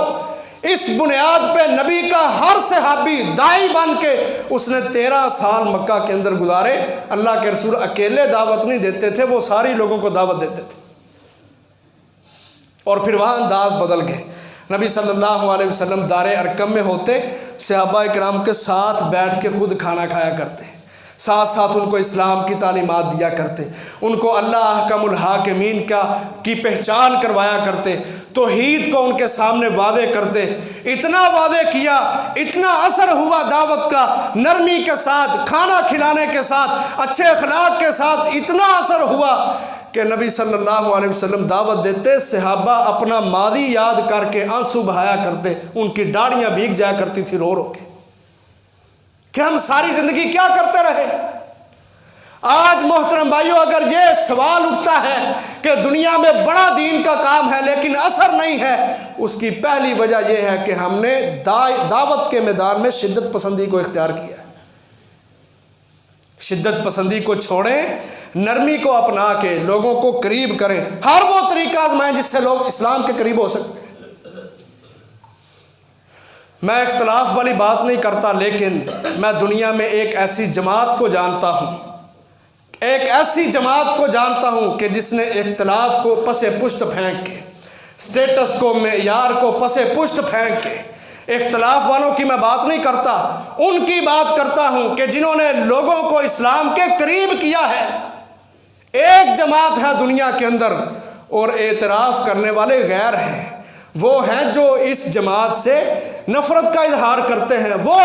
इस बुनियाद पे नबी का हर सहाबी दाई बन के उसने 13 साल मक्का के अंदर गुजारे। अल्लाह के रसूल अकेले दावत नहीं देते थे, वो सारी लोगों को दावत देते थे। और फिर वहाँ अंदाज बदल गए। नबी सल्लल्लाहु अलैहि वसल्लम दारे अरकम में होते, सहाबा इकराम के साथ बैठ के खुद खाना खाया करते, साथ साथ उनको इस्लाम की तालीमात दिया करते, उनको अल्लाह अहकमुल हाकिमीन की पहचान करवाया करते, तौहीद को उनके सामने वादे करते। इतना वादे किया, इतना असर हुआ दावत का, नरमी के साथ, खाना खिलाने के साथ, अच्छे अखलाक के साथ इतना असर हुआ कि नबी सल्लल्लाहु अलैहि वसल्लम दावत देते, सहाबा अपना मादी याद करके आंसू बहाया करते, उनकी दाढ़ियाँ भीग जाया करती थी रो रो के कि हम सारी ज़िंदगी क्या करते रहे। आज मोहतरम भाइयों, अगर ये सवाल उठता है कि दुनिया में बड़ा दीन का काम है लेकिन असर नहीं है, उसकी पहली वजह यह है कि हमने दावत के मैदान में शिद्दत पसंदी को इख्तियार किया है। शिद्दत पसंदी को छोड़ें, नरमी को अपना के लोगों को करीब करें, हर वो तरीका आजमाएं जिससे लोग इस्लाम के करीब हो सकते हैं। मैं इख्तलाफ वाली बात नहीं करता, लेकिन मैं दुनिया में एक ऐसी जमात को जानता हूँ, एक ऐसी जमात को जानता हूँ कि जिसने इख्तलाफ को पसे पुश्त फेंक के, स्टेटस को, मेयार को पसे पुश्त फेंक के, इख्तलाफ वालों की मैं बात नहीं करता, उनकी बात करता हूँ कि जिन्होंने लोगों को इस्लाम के करीब किया है। एक जमात है दुनिया के अंदर और एतराफ़ करने वाले गैर हैं, वो हैं जो इस जमात से नफ़रत का इजहार करते हैं। वो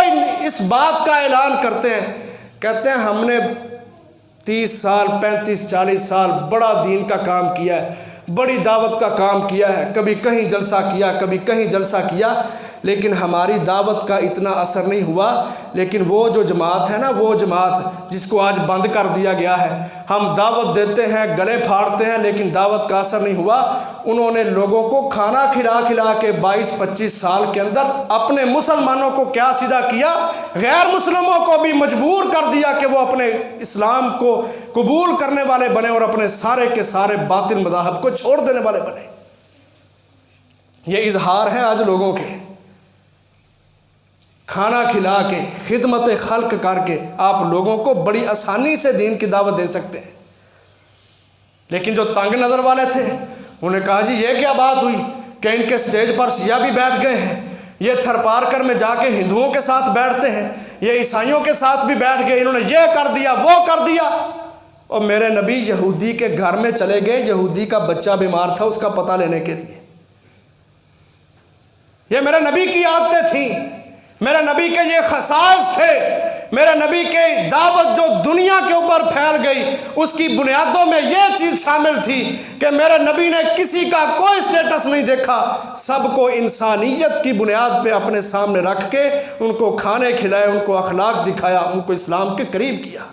इस बात का ऐलान करते हैं, कहते हैं हमने 30 साल 35 40 साल बड़ा दीन का काम किया है, बड़ी दावत का काम किया है, कभी कहीं जलसा किया, कभी कहीं जलसा किया, लेकिन हमारी दावत का इतना असर नहीं हुआ। लेकिन वो जो जमात है ना, वो जमात जिसको आज बंद कर दिया गया है, हम दावत देते हैं, गले फाड़ते हैं, लेकिन दावत का असर नहीं हुआ। उन्होंने लोगों को खाना खिला खिला के 22-25 साल के अंदर अपने मुसलमानों को क्या सीधा किया, गैर मुस्लिमों को भी मजबूर कर दिया कि वो अपने इस्लाम को कबूल करने वाले बने और अपने सारे के सारे बातिल मज़ाहब को छोड़ देने वाले बने। ये इजहार है आज लोगों के। खाना खिला के, खिदमत खल्क करके आप लोगों को बड़ी आसानी से दीन की दावत दे सकते हैं। लेकिन जो तंग नज़र वाले थे, उन्हें कहा जी ये क्या बात हुई कि इनके स्टेज पर शिया भी बैठ गए हैं, ये थरपारकर में जाके हिंदुओं के साथ बैठते हैं, ये ईसाइयों के साथ भी बैठ गए, इन्होंने ये कर दिया, वो कर दिया। और मेरे नबी यहूदी के घर में चले गए, यहूदी का बच्चा बीमार था, उसका पता लेने के लिए। ये मेरे नबी की आदतें थी, मेरे नबी के ये खसाइस थे। मेरे नबी के दावत जो दुनिया के ऊपर फैल गई, उसकी बुनियादों में ये चीज़ शामिल थी कि मेरे नबी ने किसी का कोई स्टेटस नहीं देखा, सबको इंसानियत की बुनियाद पे अपने सामने रख के उनको खाने खिलाए, उनको अखलाक दिखाया, उनको इस्लाम के करीब किया।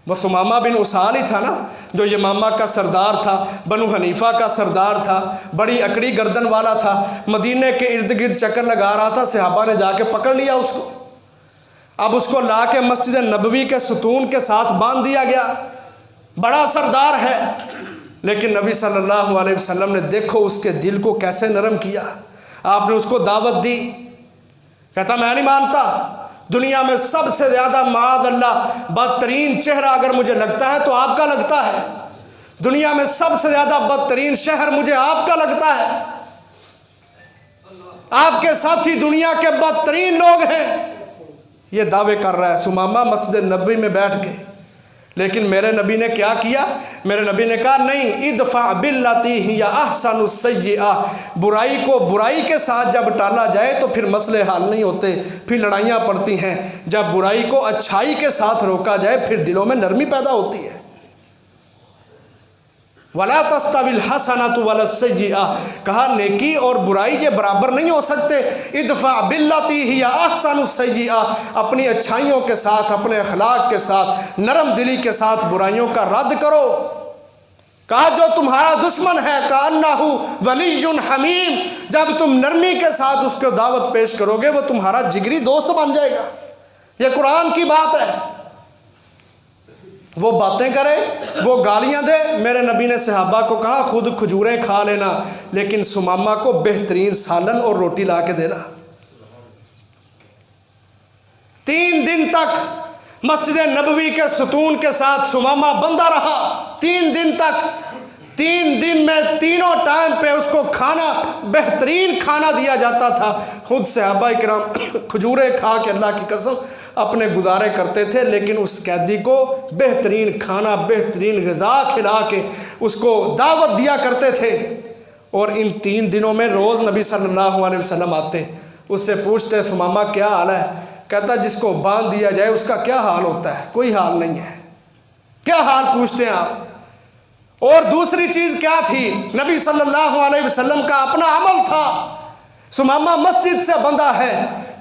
वो सुमामा बिन उसाल ही था ना, जो यमामा का सरदार था, बनु हनीफा का सरदार था, बड़ी अकड़ी गर्दन वाला था, मदीने के इर्द गिर्द चक्कर लगा रहा था, सहाबा ने जाके पकड़ लिया उसको। अब उसको ला के मस्जिद नबवी के सतून के साथ बांध दिया गया। बड़ा सरदार है, लेकिन नबी सल्लल्लाहु अलैहि वसल्लम ने देखो उसके दिल को कैसे नरम किया। आपने उसको दावत दी, कहता मैं नहीं मानता, दुनिया में सबसे ज़्यादा माद अल्लाह बदतरीन चेहरा अगर मुझे लगता है तो आपका लगता है, दुनिया में सबसे ज़्यादा बदतरीन शहर मुझे आपका लगता है, आपके साथी दुनिया के बदतरीन लोग हैं। ये दावे कर रहा है सुमामा मस्जिद नबवी में बैठ के। लेकिन मेरे नबी ने क्या किया, मेरे नबी ने कहा नहीं, इदफा बिल्लती हिया अहसनु सय्यिआ, बुराई को बुराई के साथ जब टाला जाए तो फिर मसले हल नहीं होते, फिर लड़ाइयाँ पड़ती हैं। जब बुराई को अच्छाई के साथ रोका जाए फिर दिलों में नरमी पैदा होती है। वला तस्तविल हसनतु वला सय्यिआ, कहा नेकी और बुराई ये बराबर नहीं हो सकते। इदफा बिल्लती हिया अहसनु सय्यिआ, अपनी अच्छाइयों के साथ, अपने अखलाक के साथ, नरम दिली के साथ बुराइयों का रद्द करो। कहा जो तुम्हारा दुश्मन है कान्नाहु वलियुन हमीम, जब तुम नरमी के साथ उसको दावत पेश करोगे वो तुम्हारा जिगरी दोस्त बन जाएगा। ये कुरान की बात है। वो बातें करे, वो गालियां दे। मेरे नबी ने सहाबा को कहा खुद खजूरें खा लेना, लेकिन सुमामा को बेहतरीन सालन और रोटी ला के देना। 3 दिन तक मस्जिद नबवी के सतून के साथ सुमामा बंधा रहा। 3 दिन तक, 3 दिन में तीनों टाइम पे उसको खाना, बेहतरीन खाना दिया जाता था। खुद सहाबा इकराम खजूरें खा के अल्लाह की कसम अपने गुजारे करते थे, लेकिन उस कैदी को बेहतरीन खाना, बेहतरीन ग़िज़ा खिला के उसको दावत दिया करते थे। और इन 3 दिनों में रोज़ नबी सल्लल्लाहु अलैहि वसल्लम आते, उससे पूछते सुमामा क्या हाल है। कहता जिसको बांध दिया जाए उसका क्या हाल होता है, कोई हाल नहीं है। क्या हाल पूछते हैं आप। और दूसरी चीज़ क्या थी, नबी सल्लल्लाहु अलैहि वसल्लम का अपना अमल था। सुमामा मस्जिद से बंधा है,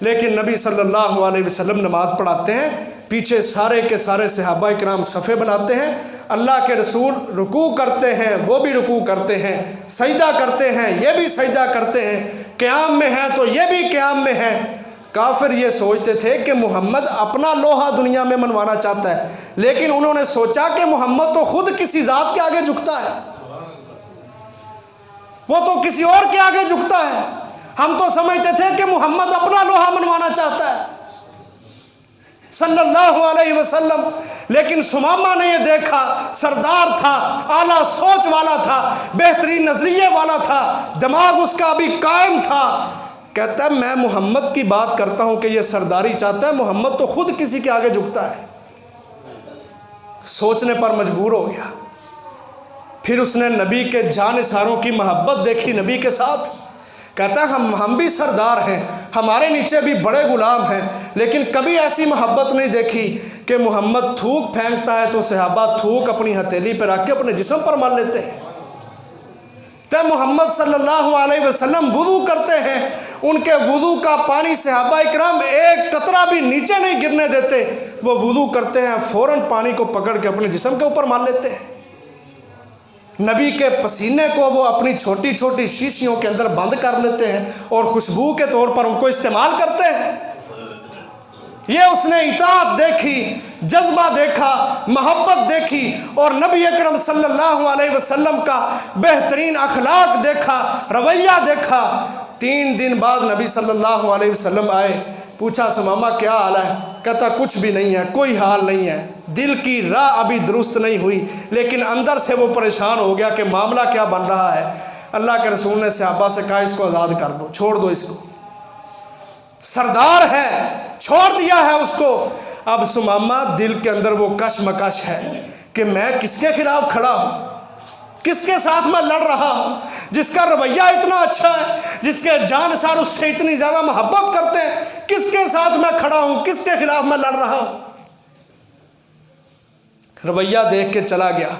लेकिन नबी सल्लल्लाहु अलैहि वसल्लम नमाज़ पढ़ाते हैं, पीछे सारे के सारे सहाबा इकराम सफ़े बनाते हैं, अल्लाह के रसूल रुकू करते हैं, वो भी रुकू करते हैं, सजदा करते हैं, ये भी सजदा करते हैं, क़याम में है तो ये भी क़याम में है। काफिर ये सोचते थे कि मोहम्मद अपना लोहा दुनिया में मनवाना चाहता है, लेकिन उन्होंने सोचा कि मोहम्मद तो खुद किसी ज़ात के आगे झुकता है, वो तो किसी और के आगे झुकता है। हम तो समझते थे कि मोहम्मद अपना लोहा मनवाना चाहता है सल्लल्लाहु अलैहि वसल्लम, लेकिन सुमामा ने ये देखा, सरदार था, आला सोच वाला था, बेहतरीन नजरिए वाला था, दिमाग उसका अभी कायम था। कहता है मैं मोहम्मद की बात करता हूँ कि ये सरदारी चाहता है, मोहम्मद तो खुद किसी के आगे झुकता है। सोचने पर मजबूर हो गया। फिर उसने नबी के जानिसारों की मोहब्बत देखी नबी के साथ। कहता है हम भी सरदार हैं, हमारे नीचे भी बड़े गुलाम हैं, लेकिन कभी ऐसी मोहब्बत नहीं देखी कि मोहम्मद थूक फेंकता है तो सहाबा थूक अपनी हथेली पर रख के अपने जिस्म पर मार लेते हैं। तब मोहम्मद सल्लल्लाहु अलैहि वसल्लम वुज़ू करते हैं, उनके वुज़ू का पानी सहाबा इकराम एक कतरा भी नीचे नहीं गिरने देते। वो वुज़ू करते हैं, फ़ौरन पानी को पकड़ के अपने जिस्म के ऊपर मार लेते हैं। नबी के पसीने को वो अपनी छोटी छोटी शीशियों के अंदर बंद कर लेते हैं और खुशबू के तौर पर उनको इस्तेमाल करते हैं। ये उसने इताअत देखी, जज्बा देखा, मोहब्बत देखी और नबी अकरम सल्लल्लाहु अलैहि वसल्लम का बेहतरीन अखलाक देखा, रवैया देखा। 3 दिन बाद नबी सल्लल्लाहु अलैहि वसल्लम आए, पूछा सुमामा क्या हाल है? कहता कुछ भी नहीं है, कोई हाल नहीं है, दिल की राह अभी दुरुस्त नहीं हुई, लेकिन अंदर से वो परेशान हो गया कि मामला क्या बन रहा है। अल्लाह के रसूल ने सहाबा से कहा इसको आज़ाद कर दो, छोड़ दो इसको, सरदार है, छोड़ दिया है उसको। अब सुमामा दिल के अंदर वो कशमकश है कि मैं किसके खिलाफ खड़ा हूँ, किसके साथ मैं लड़ रहा हूँ, जिसका रवैया इतना अच्छा है, जिसके जानसार उससे इतनी ज़्यादा मोहब्बत करते हैं, किसके साथ मैं खड़ा हूँ, किसके खिलाफ मैं लड़ रहा हूँ। रवैया देख के चला गया।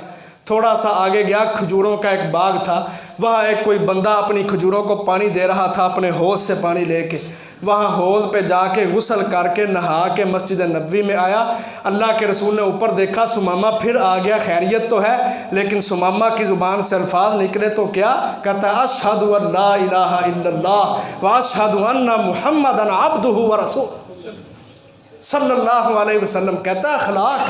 थोड़ा सा आगे गया, खजूरों का एक बाग था, वहाँ एक कोई बंदा अपनी खजूरों को पानी दे रहा था अपने हौज से पानी लेके। वहाँ हौज पे जाके गुस्ल करके नहा के मस्जिद नबवी में आया। अल्लाह के रसूल ने ऊपर देखा, सुमामा फिर आ गया, खैरियत तो है, लेकिन सुमामा की ज़ुबान से अल्फाज निकले तो क्या कहता है, अशहदु अल्ला इलाहा इल्लल्लाह व अशहदु अन्ना मुहम्मदन अब्दुहु व रसूलुहु सल्लल्लाहु अलैहि वसल्लम। कहता है अखलाक,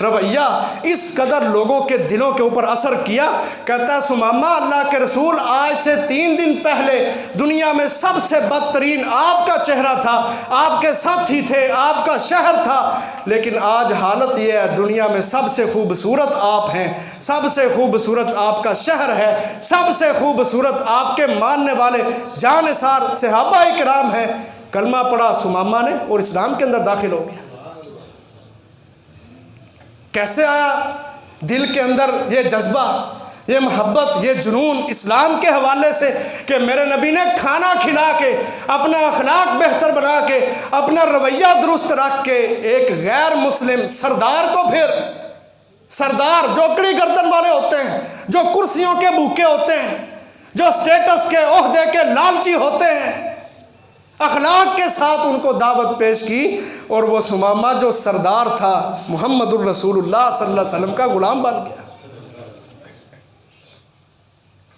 रवैया इस कदर लोगों के दिलों के ऊपर असर किया। कहता है सुमामा अल्लाह के रसूल आज से 3 दिन पहले दुनिया में सबसे बदतरीन आपका चेहरा था, आपके साथी थे, आपका शहर था, लेकिन आज हालत यह है दुनिया में सबसे खूबसूरत आप हैं, सबसे खूबसूरत आपका शहर है, सबसे खूबसूरत आपके मानने वाले जानिसार सहाबा इकराम हैं। कलमा पढ़ा सुमामा ने और इस्लाम के अंदर दाखिल हो गया। कैसे आया दिल के अंदर ये जज्बा, ये मोहब्बत, ये जुनून इस्लाम के हवाले से कि मेरे नबी ने खाना खिला के, अपना अखलाक बेहतर बना के, अपना रवैया दुरुस्त रख के एक गैर मुस्लिम सरदार को, फिर सरदार जो कड़ी गर्दन वाले होते हैं, जो कुर्सियों के भूखे होते हैं, जो स्टेटस के ओहदे के लालची होते हैं, अखलाक के साथ उनको दावत पेश की। और वो सुमामा जो सरदार था मुहम्मदुर रसूलुल्लाह सल्लल्लाहु अलैहि वसल्लम का गुलाम बन गया।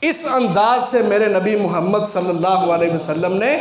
इस अंदाज से मेरे नबी मोहम्मद सल्लल्लाहु अलैहि वसल्लम ने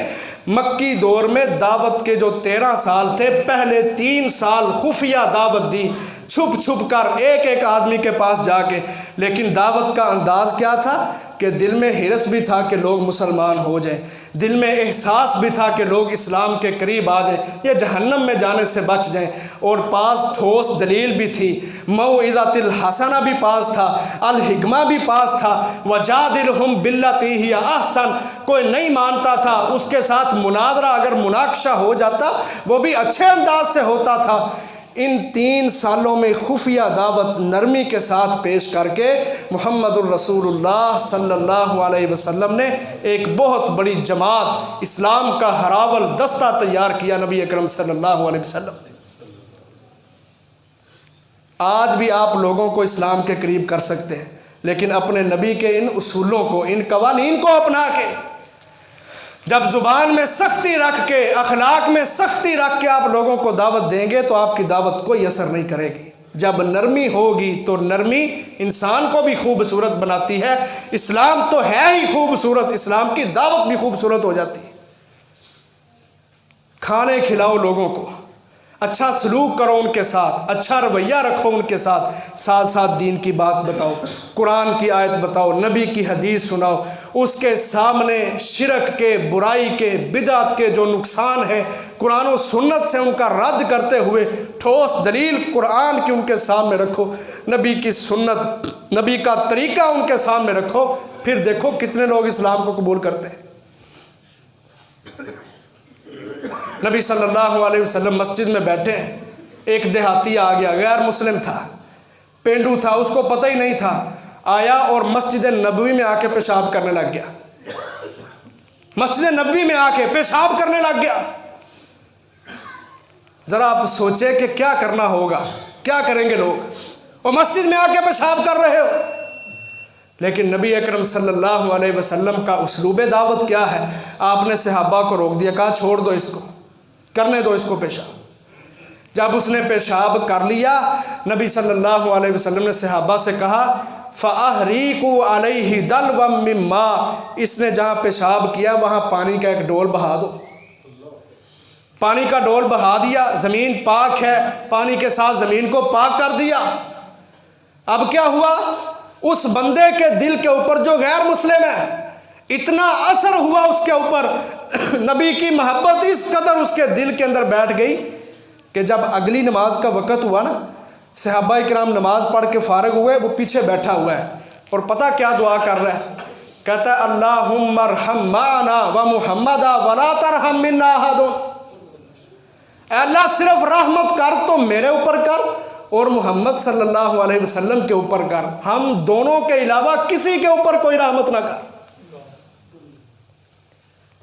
मक्की दौर में दावत के जो 13 साल थे, पहले 3 साल खुफिया दावत दी, छुप छुप कर एक एक आदमी के पास जाके। लेकिन दावत का अंदाज़ क्या था कि दिल में हिरस भी था कि लोग मुसलमान हो जाएं, दिल में एहसास भी था कि लोग इस्लाम के करीब आ जाएं, ये जहन्नम में जाने से बच जाएं, और पास ठोस दलील भी थी, मौइज़तुल हसना भी पास था, अल हिकमा भी पास था, वजादिलहुम बिल्लती हिय अहसन। कोई नहीं मानता था, उसके साथ मुनादरा अगर मुनाकशा हो जाता वो भी अच्छे अंदाज से होता था। इन 3 सालों में खुफिया दावत नरमी के साथ पेश करके मुहम्मदुर रसूलुल्लाह सल्लल्लाहु अलैहि वसल्लम ने एक बहुत बड़ी जमात, इस्लाम का हरावल दस्ता तैयार किया नबी अकरम सल्लल्लाहु अलैहि वसल्लम ने। आज भी आप लोगों को इस्लाम के करीब कर सकते हैं, लेकिन अपने नबी के इन उसूलों को, इन कवानीन को अपना के जब ज़ुबान में सख्ती रख के, अखलाक में सख्ती रख के आप लोगों को दावत देंगे तो आपकी दावत कोई असर नहीं करेगी। जब नरमी होगी तो नरमी इंसान को भी खूबसूरत बनाती है। इस्लाम तो है ही खूबसूरत, इस्लाम की दावत भी खूबसूरत हो जाती है। खाने खिलाओ लोगों को, अच्छा सलूक करो उनके साथ, अच्छा रवैया रखो उनके साथ, साथ साथ दीन की बात बताओ, कुरान की आयत बताओ, नबी की हदीस सुनाओ, उसके सामने शिरक के, बुराई के, बिदअत के जो नुकसान है कुरान और सुन्नत से उनका रद्द करते हुए ठोस दलील कुरान की उनके सामने रखो, नबी की सुन्नत, नबी का तरीका उनके सामने रखो। फिर देखो कितने लोग इस्लाम को कबूल करते हैं। नबी सल्लल्लाहु अलैहि वसल्लम मस्जिद में बैठे हैं, एक देहाती आ गया, गैर मुस्लिम था, पेंडू था, उसको पता ही नहीं था, आया और मस्जिद नबवी में आके पेशाब करने लग गया। मस्जिद नबवी में आके पेशाब करने लग गया। ज़रा आप सोचे कि क्या करना होगा, क्या करेंगे लोग, वो मस्जिद में आके पेशाब कर रहे हो। लेकिन नबी अकरम सल्लल्लाहु अलैहि वसल्लम का उसलूब दावत क्या है, आपने सहाबा को रोक दिया, कहा छोड़ दो इसको, करने दो इसको पेशाब। जब उसने पेशाब कर लिया, नबी सल्लल्लाहु अलैहि वसल्लम ने सहाबा से कहा फ़अहरीकू अलैहि दलवम मिम्मा, इसने जहाँ पेशाब किया वहाँ पानी का एक डोल बहा दो। पानी का डोल बहा दिया, ज़मीन पाक है, पानी के साथ ज़मीन को पाक कर दिया। अब क्या हुआ, उस बंदे के दिल के ऊपर जो गैर मुस्लिम है, इतना असर हुआ उसके ऊपर, नबी की मोहब्बत इस कदर उसके दिल के अंदर बैठ गई कि जब अगली नमाज का वक़्त हुआ ना, सहाबा किराम नमाज पढ़ के फ़ारिग हुए, वो पीछे बैठा हुआ है और पता क्या दुआ कर रहा है, कहता है अल्लाहुम्मा अरहम माना व मुहम्मदा वला तरहम मिन्ना अहदुन, अल्लाह सिर्फ रहमत कर तो मेरे ऊपर कर और मोहम्मद सल्लल्लाहु अलैहि वसल्लम के ऊपर कर, हम दोनों के अलावा किसी के ऊपर कोई रहमत ना कर।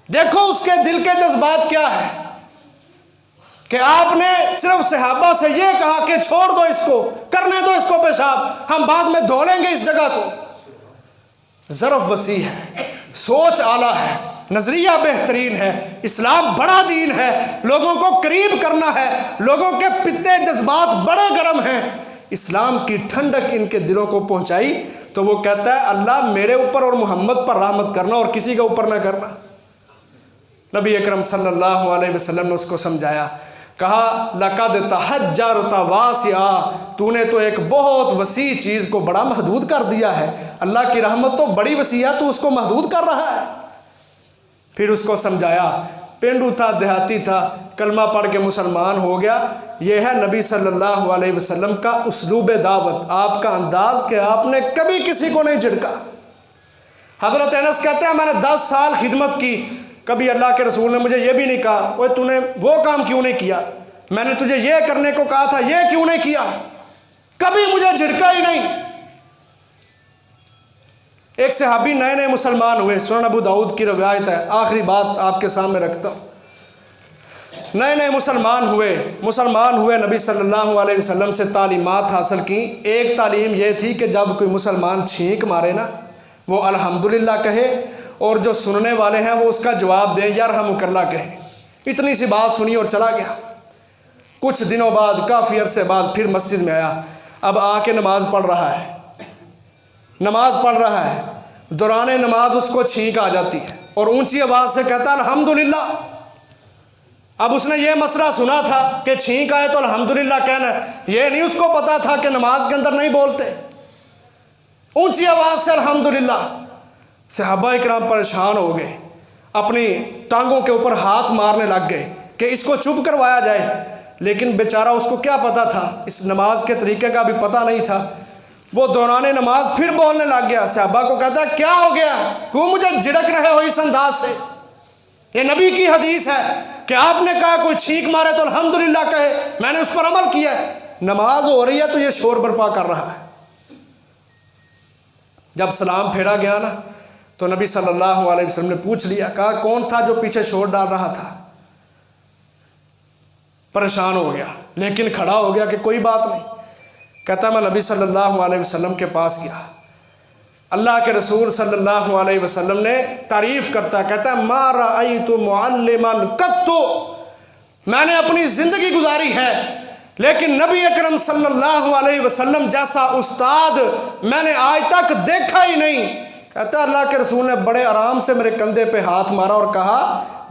देखो उसके दिल के जज्बात क्या है कि आपने सिर्फ सहाबा से ये कहा कि छोड़ दो इसको, करने दो इसको पेशाब, हम बाद में धो लेंगे इस जगह को। ज़रफ़ वसी है, सोच आला है, नज़रिया बेहतरीन है, इस्लाम बड़ा दीन है, लोगों को करीब करना है, लोगों के पित्ते जज्बात बड़े गर्म हैं, इस्लाम की ठंडक इनके दिलों को पहुंचाई। तो वो कहता है अल्लाह मेरे ऊपर और मोहम्मद पर रहमत करना और किसी के ऊपर ना करना। नबी अकरम सल्लल्लाहु अलैहि वसल्लम ने उसको समझाया, कहा लक़द तहज्जरता वासिया, तूने तो एक बहुत वसी चीज़ को बड़ा महदूद कर दिया है, अल्लाह की रहमत तो बड़ी वसी है, तू उसको महदूद कर रहा है। फिर उसको समझाया, पेंडू था, देहाती था, कलमा पढ़ के मुसलमान हो गया। यह है नबी सल्लल्लाहु अलैहि वसल्लम का उसलूब दावत, आपका अंदाज़ कि आपने कभी किसी को नहीं झिड़का। हज़रत अनस कहते हैं मैंने 10 साल खिदमत की, कभी अल्लाह के रसूल ने मुझे ये भी नहीं कहा ओए तूने वो काम क्यों नहीं किया, मैंने तुझे ये करने को कहा था ये क्यों नहीं किया, कभी मुझे झिड़का ही नहीं। एक सहाबी नए नए मुसलमान हुए, सुनन अबू दाऊद की रवायत है, आखिरी बात आपके सामने रखता हूँ। नए नए मुसलमान हुए, नबी सल्लल्लाहु अलैहि वसल्लम से तालीमात हासिल की। एक तालीम यह थी कि जब कोई मुसलमान छींक मारे ना, वो अल्हम्दुलिल्लाह कहे और जो सुनने वाले हैं वो उसका जवाब दें यरहमुकल्लाह कहें। इतनी सी बात सुनी और चला गया। कुछ दिनों बाद, काफ़ी अरसे बाद फिर मस्जिद में आया, अब आके नमाज पढ़ रहा है, दौरान नमाज उसको छींक आ जाती है और ऊंची आवाज़ से कहता है अल्हम्दुलिल्लाह। अब उसने ये मसला सुना था कि छींक आए तो अल्हम्दुलिल्लाह कहना, ये नहीं उसको पता था कि नमाज के अंदर नहीं बोलते। ऊंची आवाज़ से अल्हम्दुलिल्लाह। सहाबा इकराम परेशान हो गए, अपनी टांगों के ऊपर हाथ मारने लग गए कि इसको चुप करवाया जाए, लेकिन बेचारा उसको क्या पता था, इस नमाज के तरीके का भी पता नहीं था। वो दौराने नमाज फिर बोलने लग गया। सहाबा को कहता है क्या हो गया, क्यों मुझे झिड़क रहे हो इस अंदाज से, ये नबी की हदीस है कि आपने कहा कोई छींक मारे तो अल्हम्दुलिल्लाह कहे, मैंने उस पर अमल किया, नमाज हो रही है तो ये शोर बर्पा कर रहा है। जब सलाम फेरा गया ना, तो नबी सल्लल्लाहु अलैहि वसल्लम ने पूछ लिया, कहा कौन था जो पीछे शोर डाल रहा था। परेशान हो गया लेकिन खड़ा हो गया कि कोई बात नहीं। कहता मैं नबी सल्लल्लाहु अलैहि वसल्लम के पास गया, अल्लाह के रसूल सल्लल्लाहु अलैहि वसल्लम ने तारीफ़ करता कहता है मा रअयतु मुअल्लिमन कत्तु, मैंने अपनी ज़िंदगी गुजारी है लेकिन नबी अकरम सल्लल्लाहु अलैहि वसल्लम जैसा उस्ताद मैंने आज तक देखा ही नहीं। कहता अल्लाह के रसूल ने बड़े आराम से मेरे कंधे पे हाथ मारा और कहा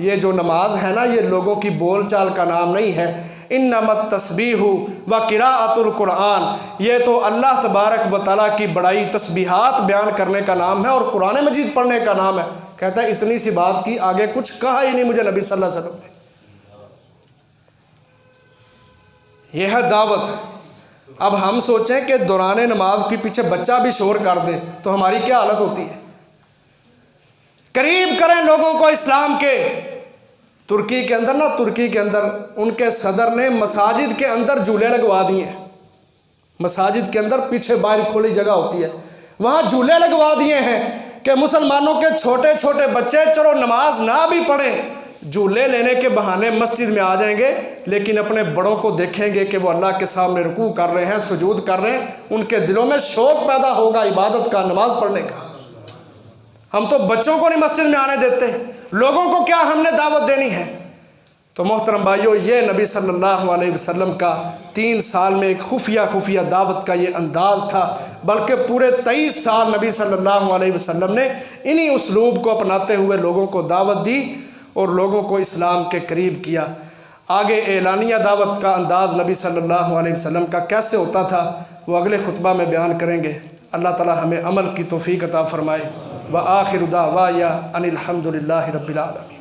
ये जो नमाज है ना ये लोगों की बोलचाल का नाम नहीं है, इन्नमत तस्बीहु व किराअतुल कुरान, ये तो अल्लाह तबारक व तआला की बड़ाई तस्बीहात बयान करने का नाम है और कुरान मजीद पढ़ने का नाम है। कहता है इतनी सी बात की, आगे कुछ कहा ही नहीं मुझे नबी सल्लल्लाहु अलैहि वसल्लम ने। यह है दावत। अब हम सोचें कि दौरान नमाज के पीछे बच्चा भी शोर कर दे तो हमारी क्या हालत होती है। करीब करें लोगों को इस्लाम के। तुर्की के अंदर उनके सदर ने मसाजिद के अंदर झूले लगवा दिए। मसाजिद के अंदर पीछे बाहर खुली जगह होती है, वहाँ झूले लगवा दिए हैं कि मुसलमानों के छोटे छोटे बच्चे चलो नमाज ना भी पढ़ें, झूले लेने के बहाने मस्जिद में आ जाएंगे, लेकिन अपने बड़ों को देखेंगे कि वो अल्लाह के सामने रुकू कर रहे हैं, सुजूद कर रहे हैं, उनके दिलों में शौक़ पैदा होगा इबादत का, नमाज पढ़ने का। हम तो बच्चों को नहीं मस्जिद में आने देते, लोगों को क्या हमने दावत देनी है। तो मोहतरम भाइयों, ये नबी सल्लल्लाहु अलैहि वसल्लम का 3 साल में एक खुफिया दावत का ये अंदाज़ था, बल्कि पूरे 23 साल नबी सल्लल्लाहु अलैहि वसल्लम ने इन्हीं उसलूब को अपनाते हुए लोगों को दावत दी और लोगों को इस्लाम के करीब किया। आगे एलानिया दावत का अंदाज़ नबी सल्लल्लाहु अलैहि वसल्लम का कैसे होता था वो अगले खुतबा में बयान करेंगे। अल्लाह ताला हमें अमल की तौफीक अता फ़रमाए। व आखिर दावाया अनिल हम्दुलिल्लाहि रब्बिल आलमीन।